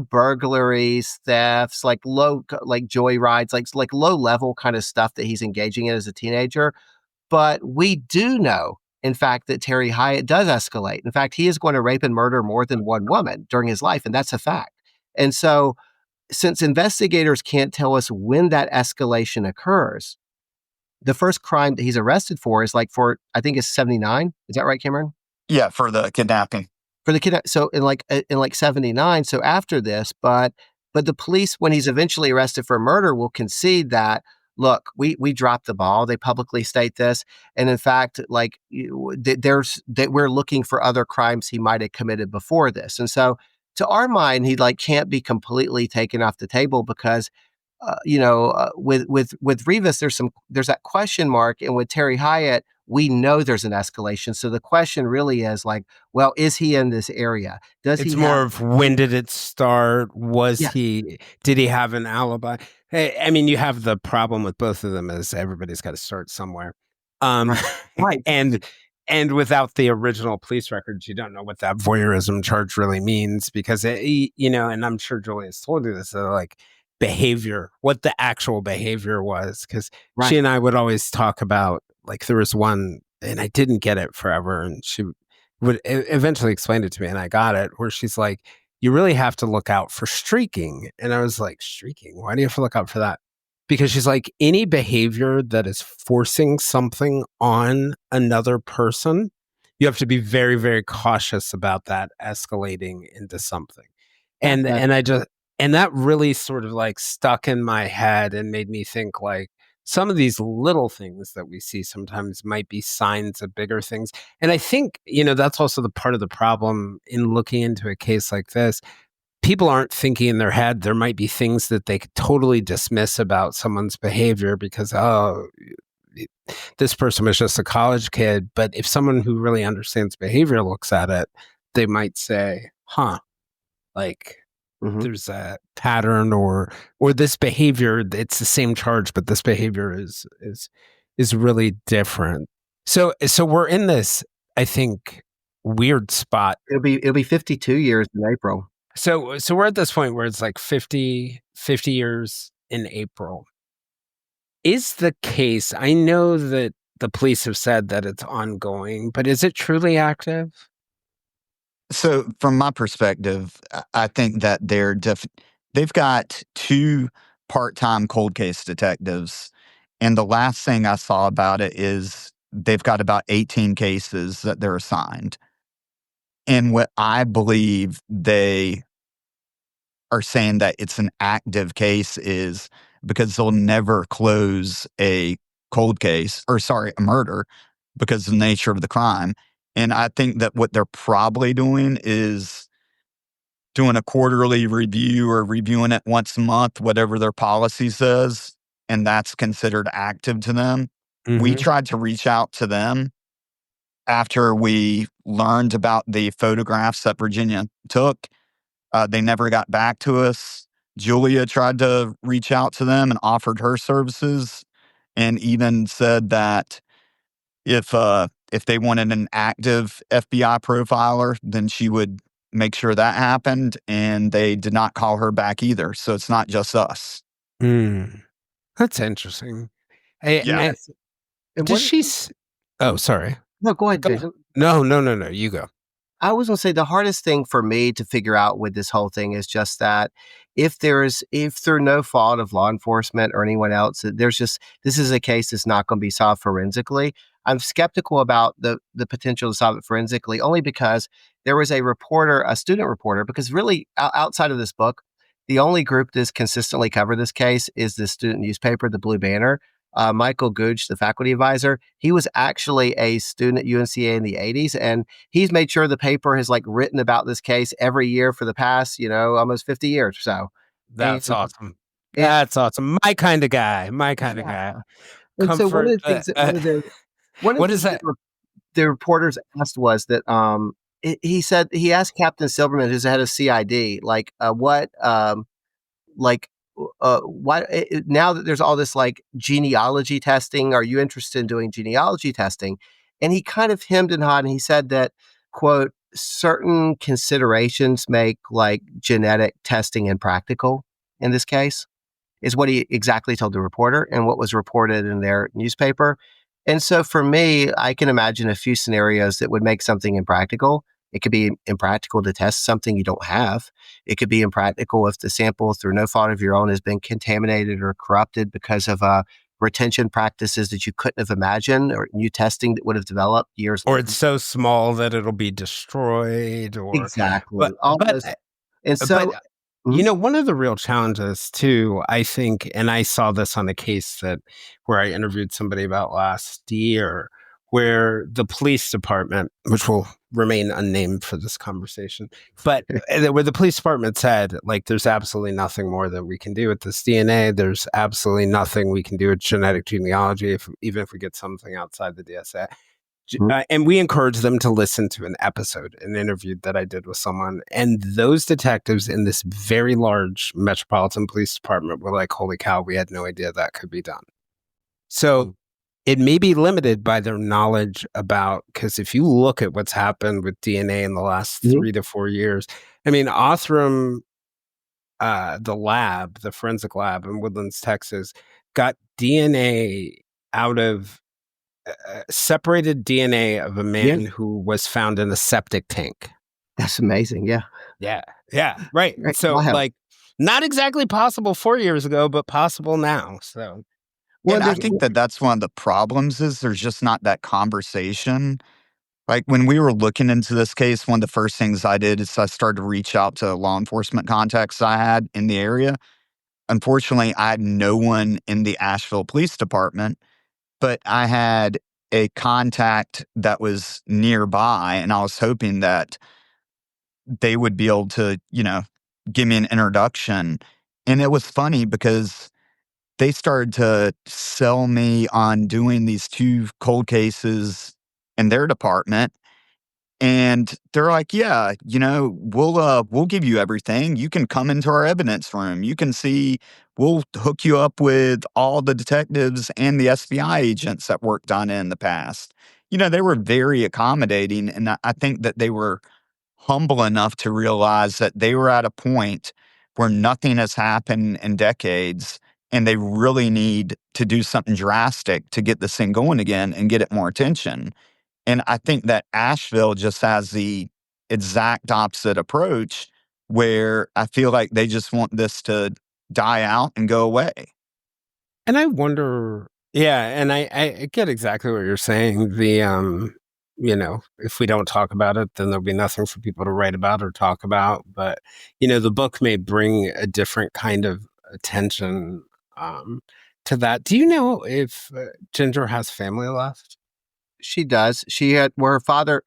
burglaries, thefts, like joyrides, like low level kind of stuff that he's engaging in as a teenager. But we do know, in fact, that Terry Hyatt does escalate. In fact, he is going to rape and murder more than one woman during his life, and that's a fact. And so, since investigators can't tell us when that escalation occurs, the first crime that he's arrested for is I think it's 79. Is that right, Cameron? Yeah, for the kidnapping. For the kidnap. So in 79. So after this, but the police, when he's eventually arrested for murder, will concede that, look, we dropped the ball. They publicly state this, and in fact, we're looking for other crimes he might have committed before this. And so, to our mind, he can't be completely taken off the table because, with Rivas, there's that question mark, and with Terry Hyatt, we know there's an escalation. So the question really is well, is he in this area? It's more of when did it start? Did he have an alibi? I mean, you have the problem with both of them is everybody's got to start somewhere. Right. And without the original police records, you don't know what that voyeurism charge really means because, and I'm sure Julia's told you this, behavior, what the actual behavior was. Because she and I would always talk about, there was one, and I didn't get it forever, and she would eventually explain it to me, and I got it, where she's like, you really have to look out for streaking. And I was like, streaking? Why do you have to look out for that? Because she's like, any behavior that is forcing something on another person, you have to be very, very cautious about that escalating into something. And that really sort of stuck in my head and made me think some of these little things that we see sometimes might be signs of bigger things. And I think, that's also the part of the problem in looking into a case like this. People aren't thinking in their head, there might be things that they could totally dismiss about someone's behavior because, this person was just a college kid. But if someone who really understands behavior looks at it, they might say, there's a pattern or this behavior, it's the same charge, but this behavior is really different. So we're in this, I think, weird spot. It'll be 52 years in April. So we're at this point where it's 50 years in April. Is the case, I know that the police have said that it's ongoing, but is it truly active? So from my perspective, I think that they've got 2 part-time cold case detectives. And the last thing I saw about it is they've got about 18 cases that they're assigned. And what I believe they are saying that it's an active case is because they'll never close a murder because of the nature of the crime. And I think that what they're probably doing is doing a quarterly review or reviewing it once a month, whatever their policy says, and that's considered active to them. Mm-hmm. We tried to reach out to them after we learned about the photographs that Virginia took. They never got back to us. Julia tried to reach out to them and offered her services and even said that if they wanted an active FBI profiler, then she would make sure that happened, and they did not call her back either. So it's not just us. That's interesting. Yes. Does she... Oh, sorry. No, go ahead, Jason. No, you go. I was going to say the hardest thing for me to figure out with this whole thing is just that if through no fault of law enforcement or anyone else, this is a case that's not going to be solved forensically. I'm skeptical about the potential to solve it forensically only because there was a student reporter, because really outside of this book, the only group that's consistently covered this case is the student newspaper, the Blue Banner. Michael Gooch, the faculty advisor, he was actually a student at UNCA in the 80s, and he's made sure the paper has written about this case every year for the past, almost 50 years or so. That's awesome. That's awesome. My kind of guy. And so one of the things that the reporters asked was that he asked Captain Silverman, who's the head of CID, now that there's all this like genealogy testing, are you interested in doing genealogy testing? And he kind of hemmed and hawed, and he said that, quote, certain considerations make like genetic testing impractical in this case, is what he exactly told the reporter and what was reported in their newspaper. And so for me, I can imagine a few scenarios that would make something impractical. It could be impractical to test something you don't have. It could be impractical if the sample, through no fault of your own, has been contaminated or corrupted because of retention practices that you couldn't have imagined, or new testing that would have developed years Or later. it's so small that it'll be destroyed. Or Exactly. One of the real challenges too, I think, and I saw this on a case where I interviewed somebody about last year, where the police department, which will remain unnamed for this conversation, but where the police department said, like, there's absolutely nothing more that we can do with this DNA. There's absolutely nothing we can do with genetic genealogy, even if we get something outside the DSA. And we encouraged them to listen to an interview that I did with someone. And those detectives in this very large metropolitan police department were like, holy cow, we had no idea that could be done. So it may be limited by their knowledge about, because if you look at what's happened with DNA in the last 3 to 4 years, I mean, Othram, the forensic lab in Woodlands, Texas, got DNA out of separated DNA of a man who was found in a septic tank. That's amazing. Yeah. Yeah. Right. So like, not exactly possible 4 years ago, but possible now. So. Well, I think that's one of the problems is there's just not that conversation. Like when we were looking into this case, one of the first things I did is I started to reach out to law enforcement contacts I had in the area. Unfortunately, I had no one in the Asheville Police Department, but I had a contact that was nearby, and I was hoping that they would be able to, give me an introduction. And it was funny because they started to sell me on doing these 2 cold cases in their department. And they're like, yeah, we'll give you everything. You can come into our evidence room. You can see, we'll hook you up with all the detectives and the FBI agents that worked on it in the past. They were very accommodating. And I think that they were humble enough to realize that they were at a point where nothing has happened in decades. And they really need to do something drastic to get this thing going again and get it more attention. And I think that Asheville just has the exact opposite approach, where I feel like they just want this to die out and go away. And I wonder, and I get exactly what you're saying. If we don't talk about it, then there'll be nothing for people to write about or talk about. But, the book may bring a different kind of attention to that. Do you know if Ginger has family left? She does. Her father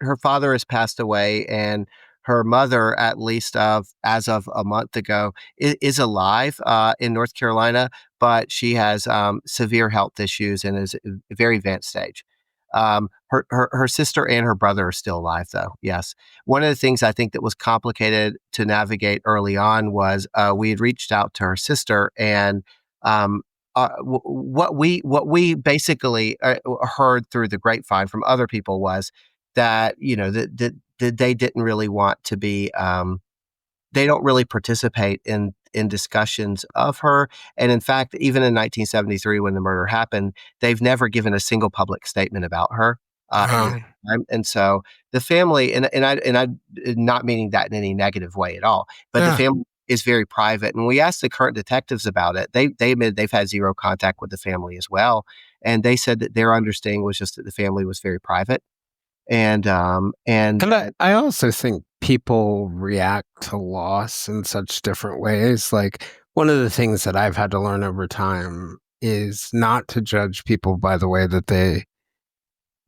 has passed away, and her mother, at least as of a month ago, is alive in North Carolina, but she has severe health issues and is a very advanced stage. Her sister and her brother are still alive, though. Yes. One of the things I think that was complicated to navigate early on was we had reached out to her sister, and what we basically heard through the grapevine from other people was that that they didn't really want to be they don't really participate in discussions of her. And in fact, even in 1973, when the murder happened, they've never given a single public statement about her. And so the family, and I'm not meaning that in any negative way at all, but the family is very private. And we asked the current detectives about it. They admitted they've had zero contact with the family as well. And they said that their understanding was just that the family was very private. And I also think people react to loss in such different ways. Like, one of the things that I've had to learn over time is not to judge people by the way that they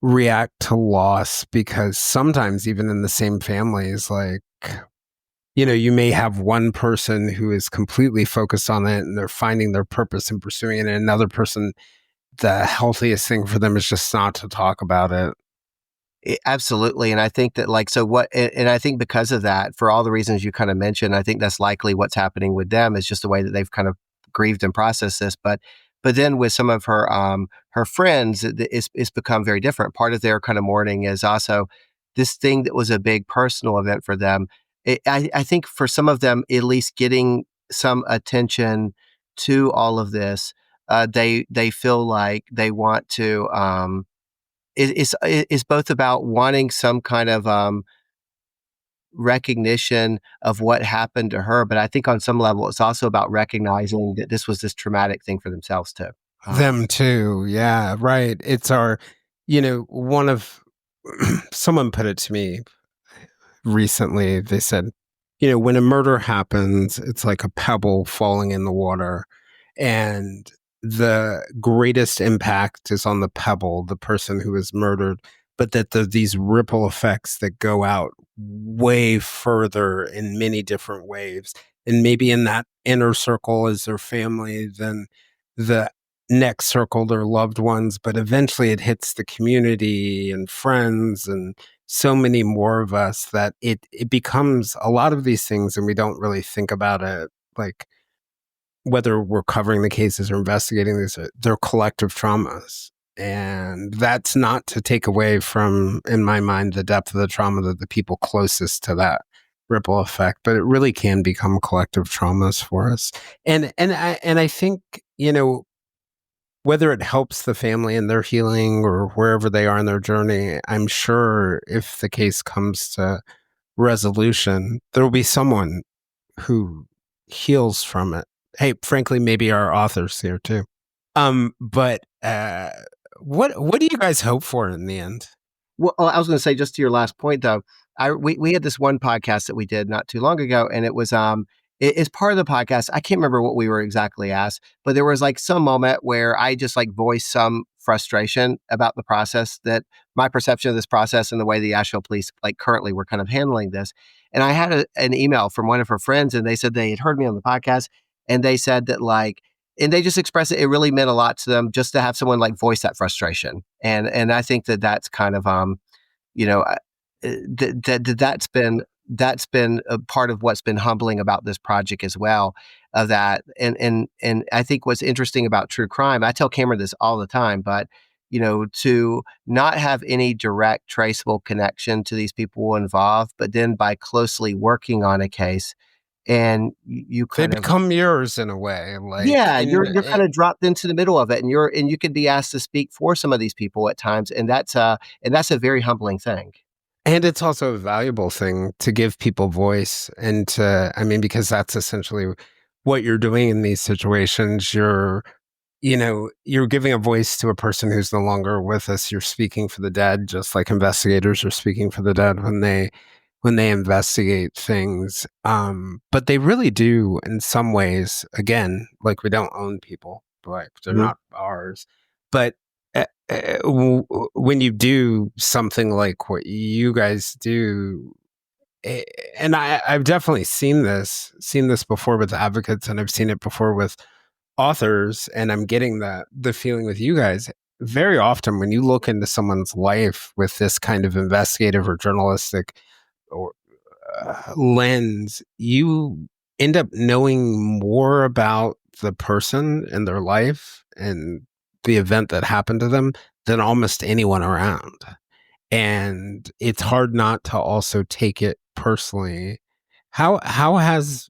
react to loss, because sometimes even in the same families, like, you may have one person who is completely focused on it and they're finding their purpose in pursuing it, and another person, the healthiest thing for them is just not to talk about it. Absolutely. And I think that and I think because of that, for all the reasons you kind of mentioned, I think that's likely what's happening with them, is just the way that they've kind of grieved and processed this. But then with some of her friends, it's become very different. Part of their kind of mourning is also this thing that was a big personal event for them. I think for some of them, at least getting some attention to all of this, they feel like they want to. It's both about wanting some kind of recognition of what happened to her, but I think on some level, it's also about recognizing that this was this traumatic thing for themselves too. Them too. Yeah, right. It's our, one of, someone put it to me recently. They said, when a murder happens, it's like a pebble falling in the water. And the greatest impact is on the pebble, the person who is murdered, but that these ripple effects that go out way further in many different waves. And maybe in that inner circle is their family, then the next circle, their loved ones, but eventually it hits the community and friends and so many more of us that it becomes a lot of these things, and we don't really think about it, like whether we're covering the cases or investigating these, they're collective traumas. And that's not to take away from, in my mind, the depth of the trauma that the people closest to that ripple effect, but it really can become collective traumas for us. And I think, whether it helps the family in their healing or wherever they are in their journey, I'm sure if the case comes to resolution, there will be someone who heals from it. Hey, frankly, maybe our authors here too. But what do you guys hope for in the end? Well, I was going to say, just to your last point, though, we had this one podcast that we did not too long ago, and it was it's part of the podcast. I can't remember what we were exactly asked, but there was like some moment where I just like voiced some frustration about the process, that my perception of this process and the way the Asheville police like currently were kind of handling this. And I had an email from one of her friends, and they said they had heard me on the podcast, and they said that and they just expressed it really meant a lot to them just to have someone like voice that frustration. And I think that's kind of that's been a part of what's been humbling about this project as well. Of that, and I think what's interesting about true crime, I tell Cameron this all the time, but to not have any direct traceable connection to these people involved, but then by closely working on a case, and you they become yours in a way. Like, you're kind of dropped into the middle of it, and you could be asked to speak for some of these people at times, and that's a very humbling thing. And it's also a valuable thing to give people voice, and because that's essentially what you're doing in these situations. You're giving a voice to a person who's no longer with us. You're speaking for the dead, just like investigators are speaking for the dead when they investigate things. But they really do, in some ways, again, like we don't own people, like they're not ours. But when you do something like what you guys do, and I've definitely seen this before with advocates, and I've seen it before with authors, and I'm getting the feeling with you guys. Very often when you look into someone's life with this kind of investigative or journalistic or lens, you end up knowing more about the person and their life and the event that happened to them than almost anyone around. And it's hard not to also take it personally. How has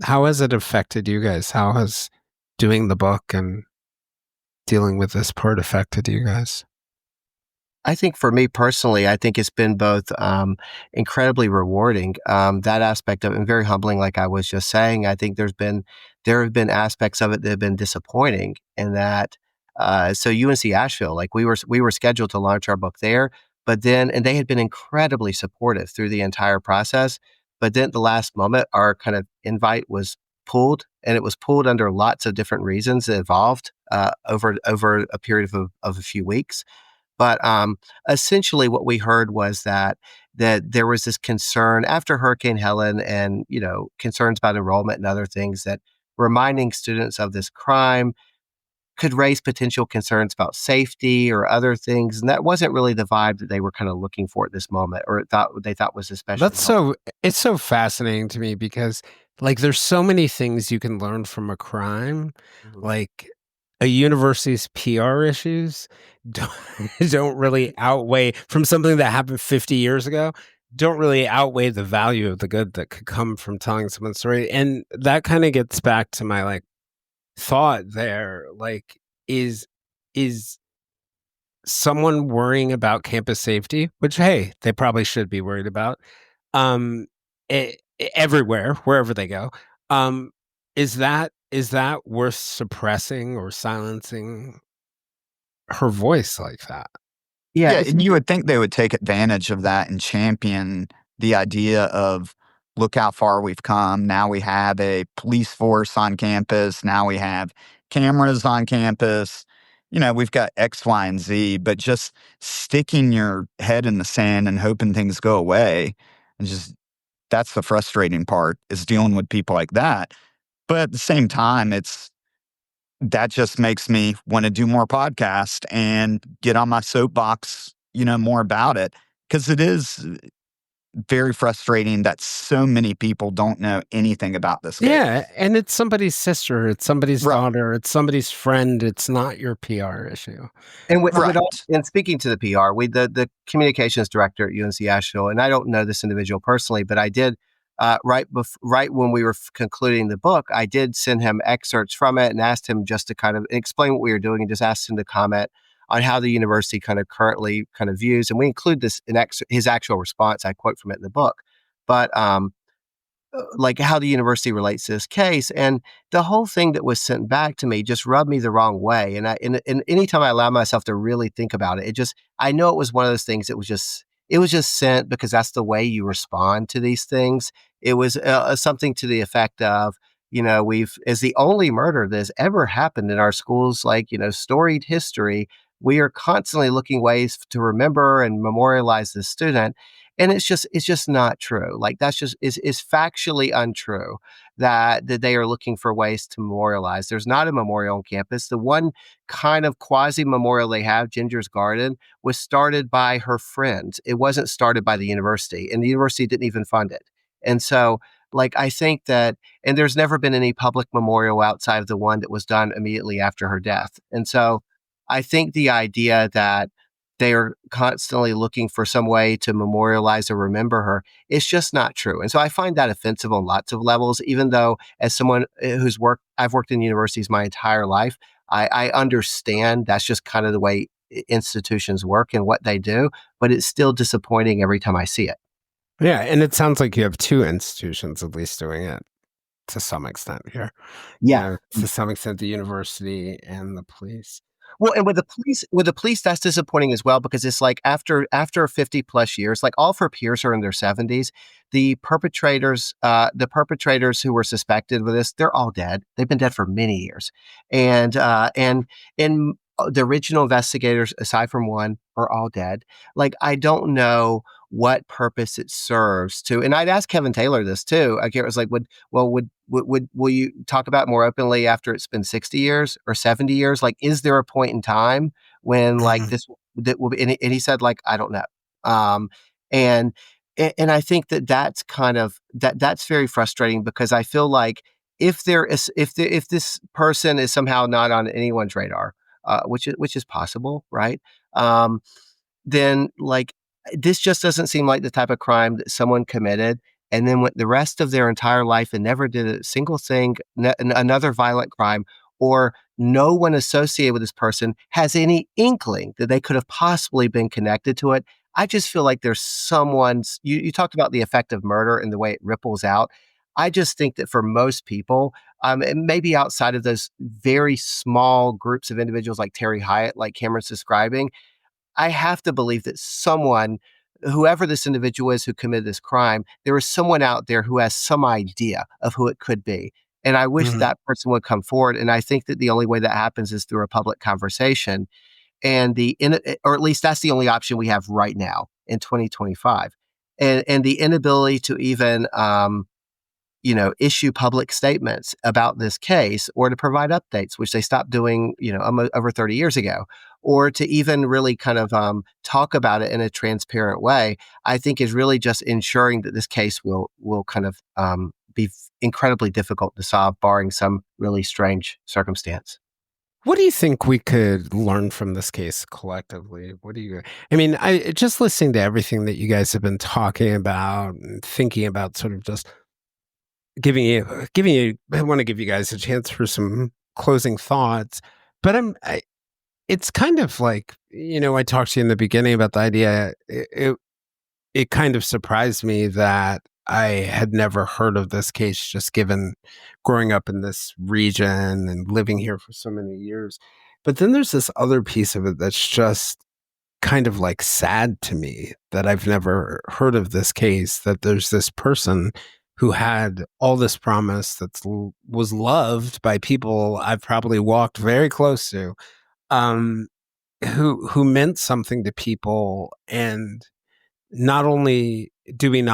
it affected you guys? How has doing the book and dealing with this part affected you guys? I think for me personally, I think it's been both incredibly rewarding, that aspect of it, and very humbling, like I was just saying. I think there have been aspects of it that have been disappointing, in that so UNC Asheville, like we were scheduled to launch our book there, but then, and they had been incredibly supportive through the entire process, but then at the last moment, our kind of invite was pulled, and it was pulled under lots of different reasons involved over a period of a few weeks. But essentially what we heard was that there was this concern after Hurricane Helen, and, concerns about enrollment and other things, that reminding students of this crime could raise potential concerns about safety or other things. And that wasn't really the vibe that they were kind of looking for at this moment, or they thought was especially it's so fascinating to me, because Like, there's so many things you can learn from a crime. Mhm. Like, a university's PR issues don't, don't really outweigh from something that happened 50 years ago, don't really outweigh the value of the good that could come from telling someone's story. And that kind of gets back to my like thought there. Like, is someone worrying about campus safety, which, hey, they probably should be worried about, um, everywhere, wherever they go. Um, is that worth suppressing or silencing her voice like that? Yeah, Yeah, and you would think they would take advantage of that and champion the idea of, look how far we've come. Now we have a police force on campus. Now we have cameras on campus. We've got X, Y, and Z, but just sticking your head in the sand and hoping things go away, and just that's the frustrating part, is dealing with people like that. But at the same time, that just makes me want to do more podcasts and get on my soapbox, more about it. Because it is very frustrating that so many people don't know anything about this case. Yeah, and it's somebody's sister, it's somebody's Right. daughter, it's somebody's friend. It's not your PR issue. And Right. and speaking to the PR, the communications director at UNC Asheville, and I don't know this individual personally, but I did right when we were concluding the book, I did send him excerpts from it and asked him just to kind of explain what we were doing, and just asked him to comment on how the university kind of currently kind of views. And we include this in his actual response. I quote from it in the book, but like how the university relates to this case. And the whole thing that was sent back to me just rubbed me the wrong way. And anytime I allow myself to really think about it, I know it was one of those things that it was just sent because that's the way you respond to these things. It was something to the effect of, as the only murder that has ever happened in our schools, like, storied history, we are constantly looking ways to remember and memorialize this student. And it's just not true. Like, that's just is factually untrue that they are looking for ways to memorialize. There's not a memorial on campus. The one kind of quasi memorial they have, Ginger's Garden, was started by her friends. It wasn't started by the university, and the university didn't even fund it. And so, like, I think that, and there's never been any public memorial outside of the one that was done immediately after her death. And so I think the idea that they are constantly looking for some way to memorialize or remember her, it's just not true. And so I find that offensive on lots of levels, even though as someone I've worked in universities my entire life, I understand that's just kind of the way institutions work and what they do, but it's still disappointing every time I see it. Yeah, and it sounds like you have two institutions at least doing it to some extent here. Yeah. To some extent, the university and the police. Well, and with the police, that's disappointing as well, because it's like after 50 plus years, like, all of her peers are in their 70s. The perpetrators who were suspected with this, they're all dead. They've been dead for many years. And the original investigators, aside from one, are all dead. Like, I don't know what purpose it serves to. And I'd ask Kevin Taylor this too. It was like, will you talk about it more openly after it's been 60 years or 70 years? Like, is there a point in time when like this that will be? And he said, like, I don't know. And I think that's kind of that's very frustrating, because I feel like if this person is somehow not on anyone's radar, which is possible, right? Then, like, this just doesn't seem like the type of crime that someone committed and then went the rest of their entire life and never did a single thing, another violent crime, or no one associated with this person has any inkling that they could have possibly been connected to it. I just feel like there's you talked about the effect of murder and the way it ripples out. I just think that for most people, and maybe outside of those very small groups of individuals like Terry Hyatt, like Cameron's describing, I have to believe that whoever this individual is who committed this crime, there is someone out there who has some idea of who it could be. And I wish that person would come forward. And I think that the only way that happens is through a public conversation. Or at least that's the only option we have right now in 2025. And the inability to even, issue public statements about this case, or to provide updates, which they stopped doing, over 30 years ago, or to even really kind of talk about it in a transparent way, I think is really just ensuring that this case will kind of be incredibly difficult to solve, barring some really strange circumstance. What do you think we could learn from this case collectively? I mean, I just listening to everything that you guys have been talking about and thinking about, sort of just I want to give you guys a chance for some closing thoughts, but it's kind of like, I talked to you in the beginning about the idea. It kind of surprised me that I had never heard of this case, just given growing up in this region and living here for so many years. But then there's this other piece of it that's just kind of like sad to me, that I've never heard of this case, that there's this person who had all this promise was loved by people I've probably walked very close to, um, who meant something to people. And not only do we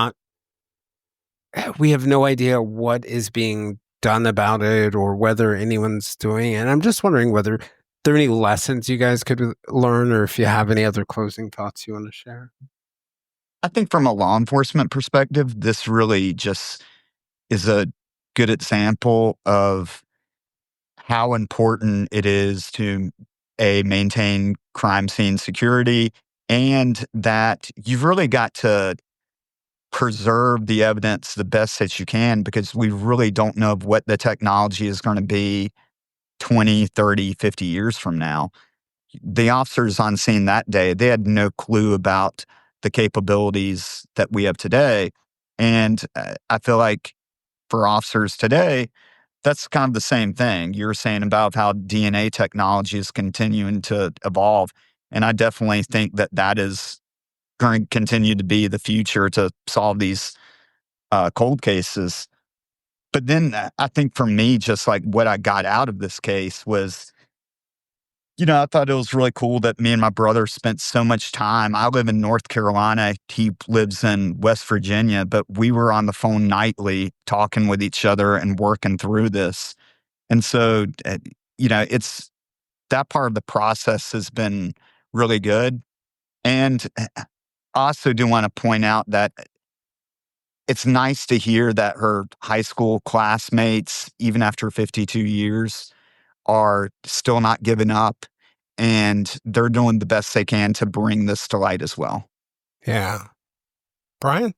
have no idea what is being done about it or whether anyone's doing it. And I'm just wondering whether there are any lessons you guys could learn, or if you have any other closing thoughts you want to share. I think from a law enforcement perspective, this really just is a good example of how important it is to maintain crime scene security, and that you've really got to preserve the evidence the best that you can, because we really don't know what the technology is going to be 20, 30, 50 years from now. The officers on scene that day, they had no clue about the capabilities that we have today. And I feel like for officers today, that's kind of the same thing. You're saying about how DNA technology is continuing to evolve. And I definitely think that that is going to continue to be the future to solve these cold cases. But then I think for me, just like what I got out of this case was, I thought it was really cool that me and my brother spent so much time. I live in North Carolina. He lives in West Virginia, but we were on the phone nightly talking with each other and working through this. And so, it's that part of the process has been really good. And I also do want to point out that it's nice to hear that her high school classmates, even after 52 years, are still not giving up, and they're doing the best they can to bring this to light as well. Yeah. Brian?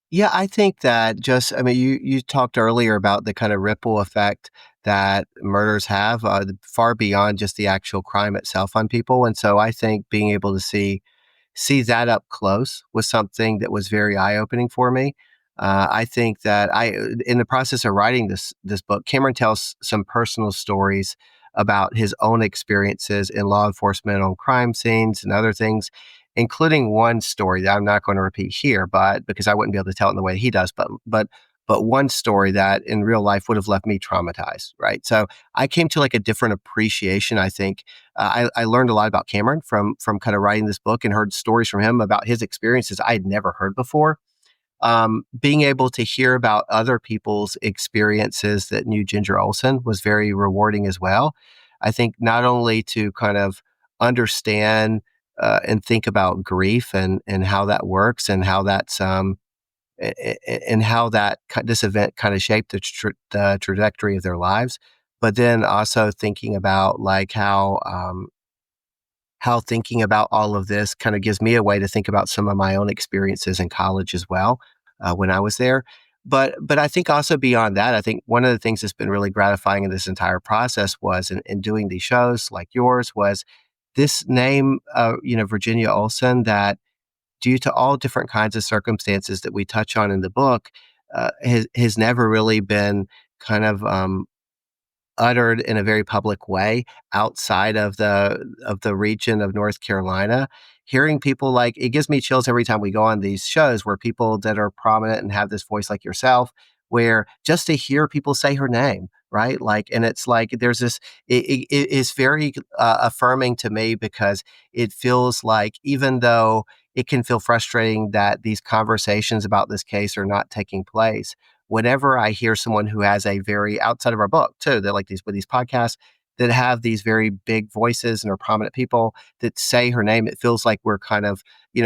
Yeah, I think that you talked earlier about the kind of ripple effect that murders have, far beyond just the actual crime itself on people. And so I think being able to see that up close was something that was very eye-opening for me. I think that in the process of writing this book, Cameron tells some personal stories about his own experiences in law enforcement on crime scenes and other things, including one story that I'm not going to repeat here, but because I wouldn't be able to tell it in the way he does, but one story that in real life would have left me traumatized, right? So I came to like a different appreciation. I think I learned a lot about Cameron from kind of writing this book, and heard stories from him about his experiences I had never heard before. Being able to hear about other people's experiences that knew Ginger Olson was very rewarding as well. I think not only to kind of understand and think about grief and how that works, and how that's and how this event kind of shaped the trajectory of their lives, but then also thinking about like how thinking about all of this kind of gives me a way to think about some of my own experiences in college as well, when I was there. But I think also beyond that, I think one of the things that's been really gratifying in this entire process was in doing these shows like yours was this name, Virginia Olson, that due to all different kinds of circumstances that we touch on in the book, has never really been kind of uttered in a very public way outside of the region of North Carolina. Hearing people like, it gives me chills every time we go on these shows where people that are prominent and have this voice like yourself, where just to hear people say her name, right? Like, and it's like, there's this, it is very affirming to me, because it feels like, even though it can feel frustrating that these conversations about this case are not taking place, whenever I hear someone who has a very, outside of our book too, that like with these podcasts that have these very big voices and are prominent people that say her name, it feels like we're kind of,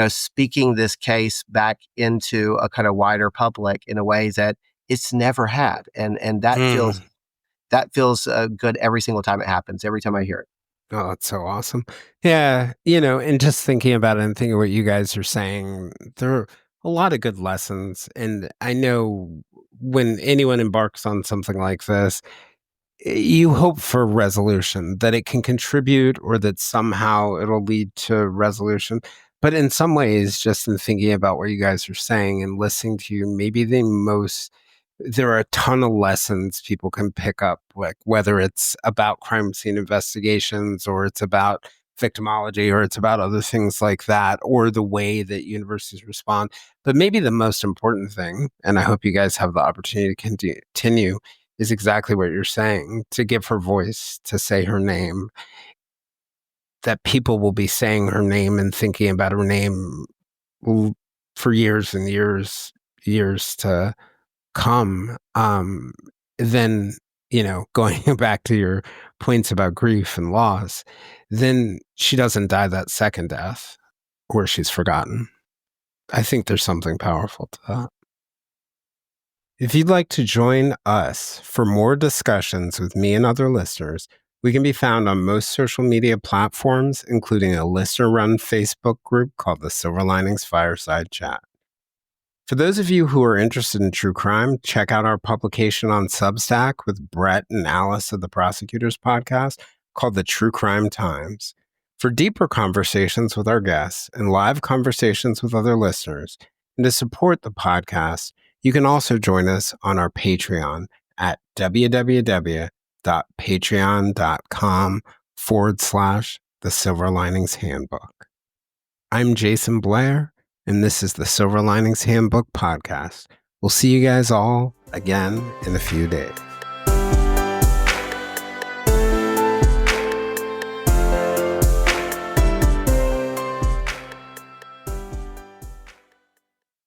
speaking this case back into a kind of wider public in a way that it's never had. And that feels good every single time it happens, every time I hear it. Oh, that's so awesome. Yeah. And just thinking about it and thinking what you guys are saying, there are a lot of good lessons. And I know when anyone embarks on something like this, you hope for resolution, that it can contribute or that somehow it'll lead to resolution. But in some ways, just in thinking about what you guys are saying and listening to you, maybe there are a ton of lessons people can pick up, like whether it's about crime scene investigations or it's about victimology or it's about other things like that, or the way that universities respond. But maybe the most important thing, and I hope you guys have the opportunity to continue, is exactly what you're saying, to give her voice, to say her name, that people will be saying her name and thinking about her name for years and years to come. Then, going back to your points about grief and loss, then she doesn't die that second death or she's forgotten. I think there's something powerful to that. If you'd like to join us for more discussions with me and other listeners, we can be found on most social media platforms, including a listener-run Facebook group called the Silver Linings Fireside Chat. For those of you who are interested in true crime, check out our publication on Substack with Brett and Alice of the Prosecutors Podcast called The True Crime Times. For deeper conversations with our guests and live conversations with other listeners, and to support the podcast, you can also join us on our Patreon at www.patreon.com/The Silver Linings Handbook. I'm Jason Blair, and this is the Silver Linings Handbook Podcast. We'll see you guys all again in a few days.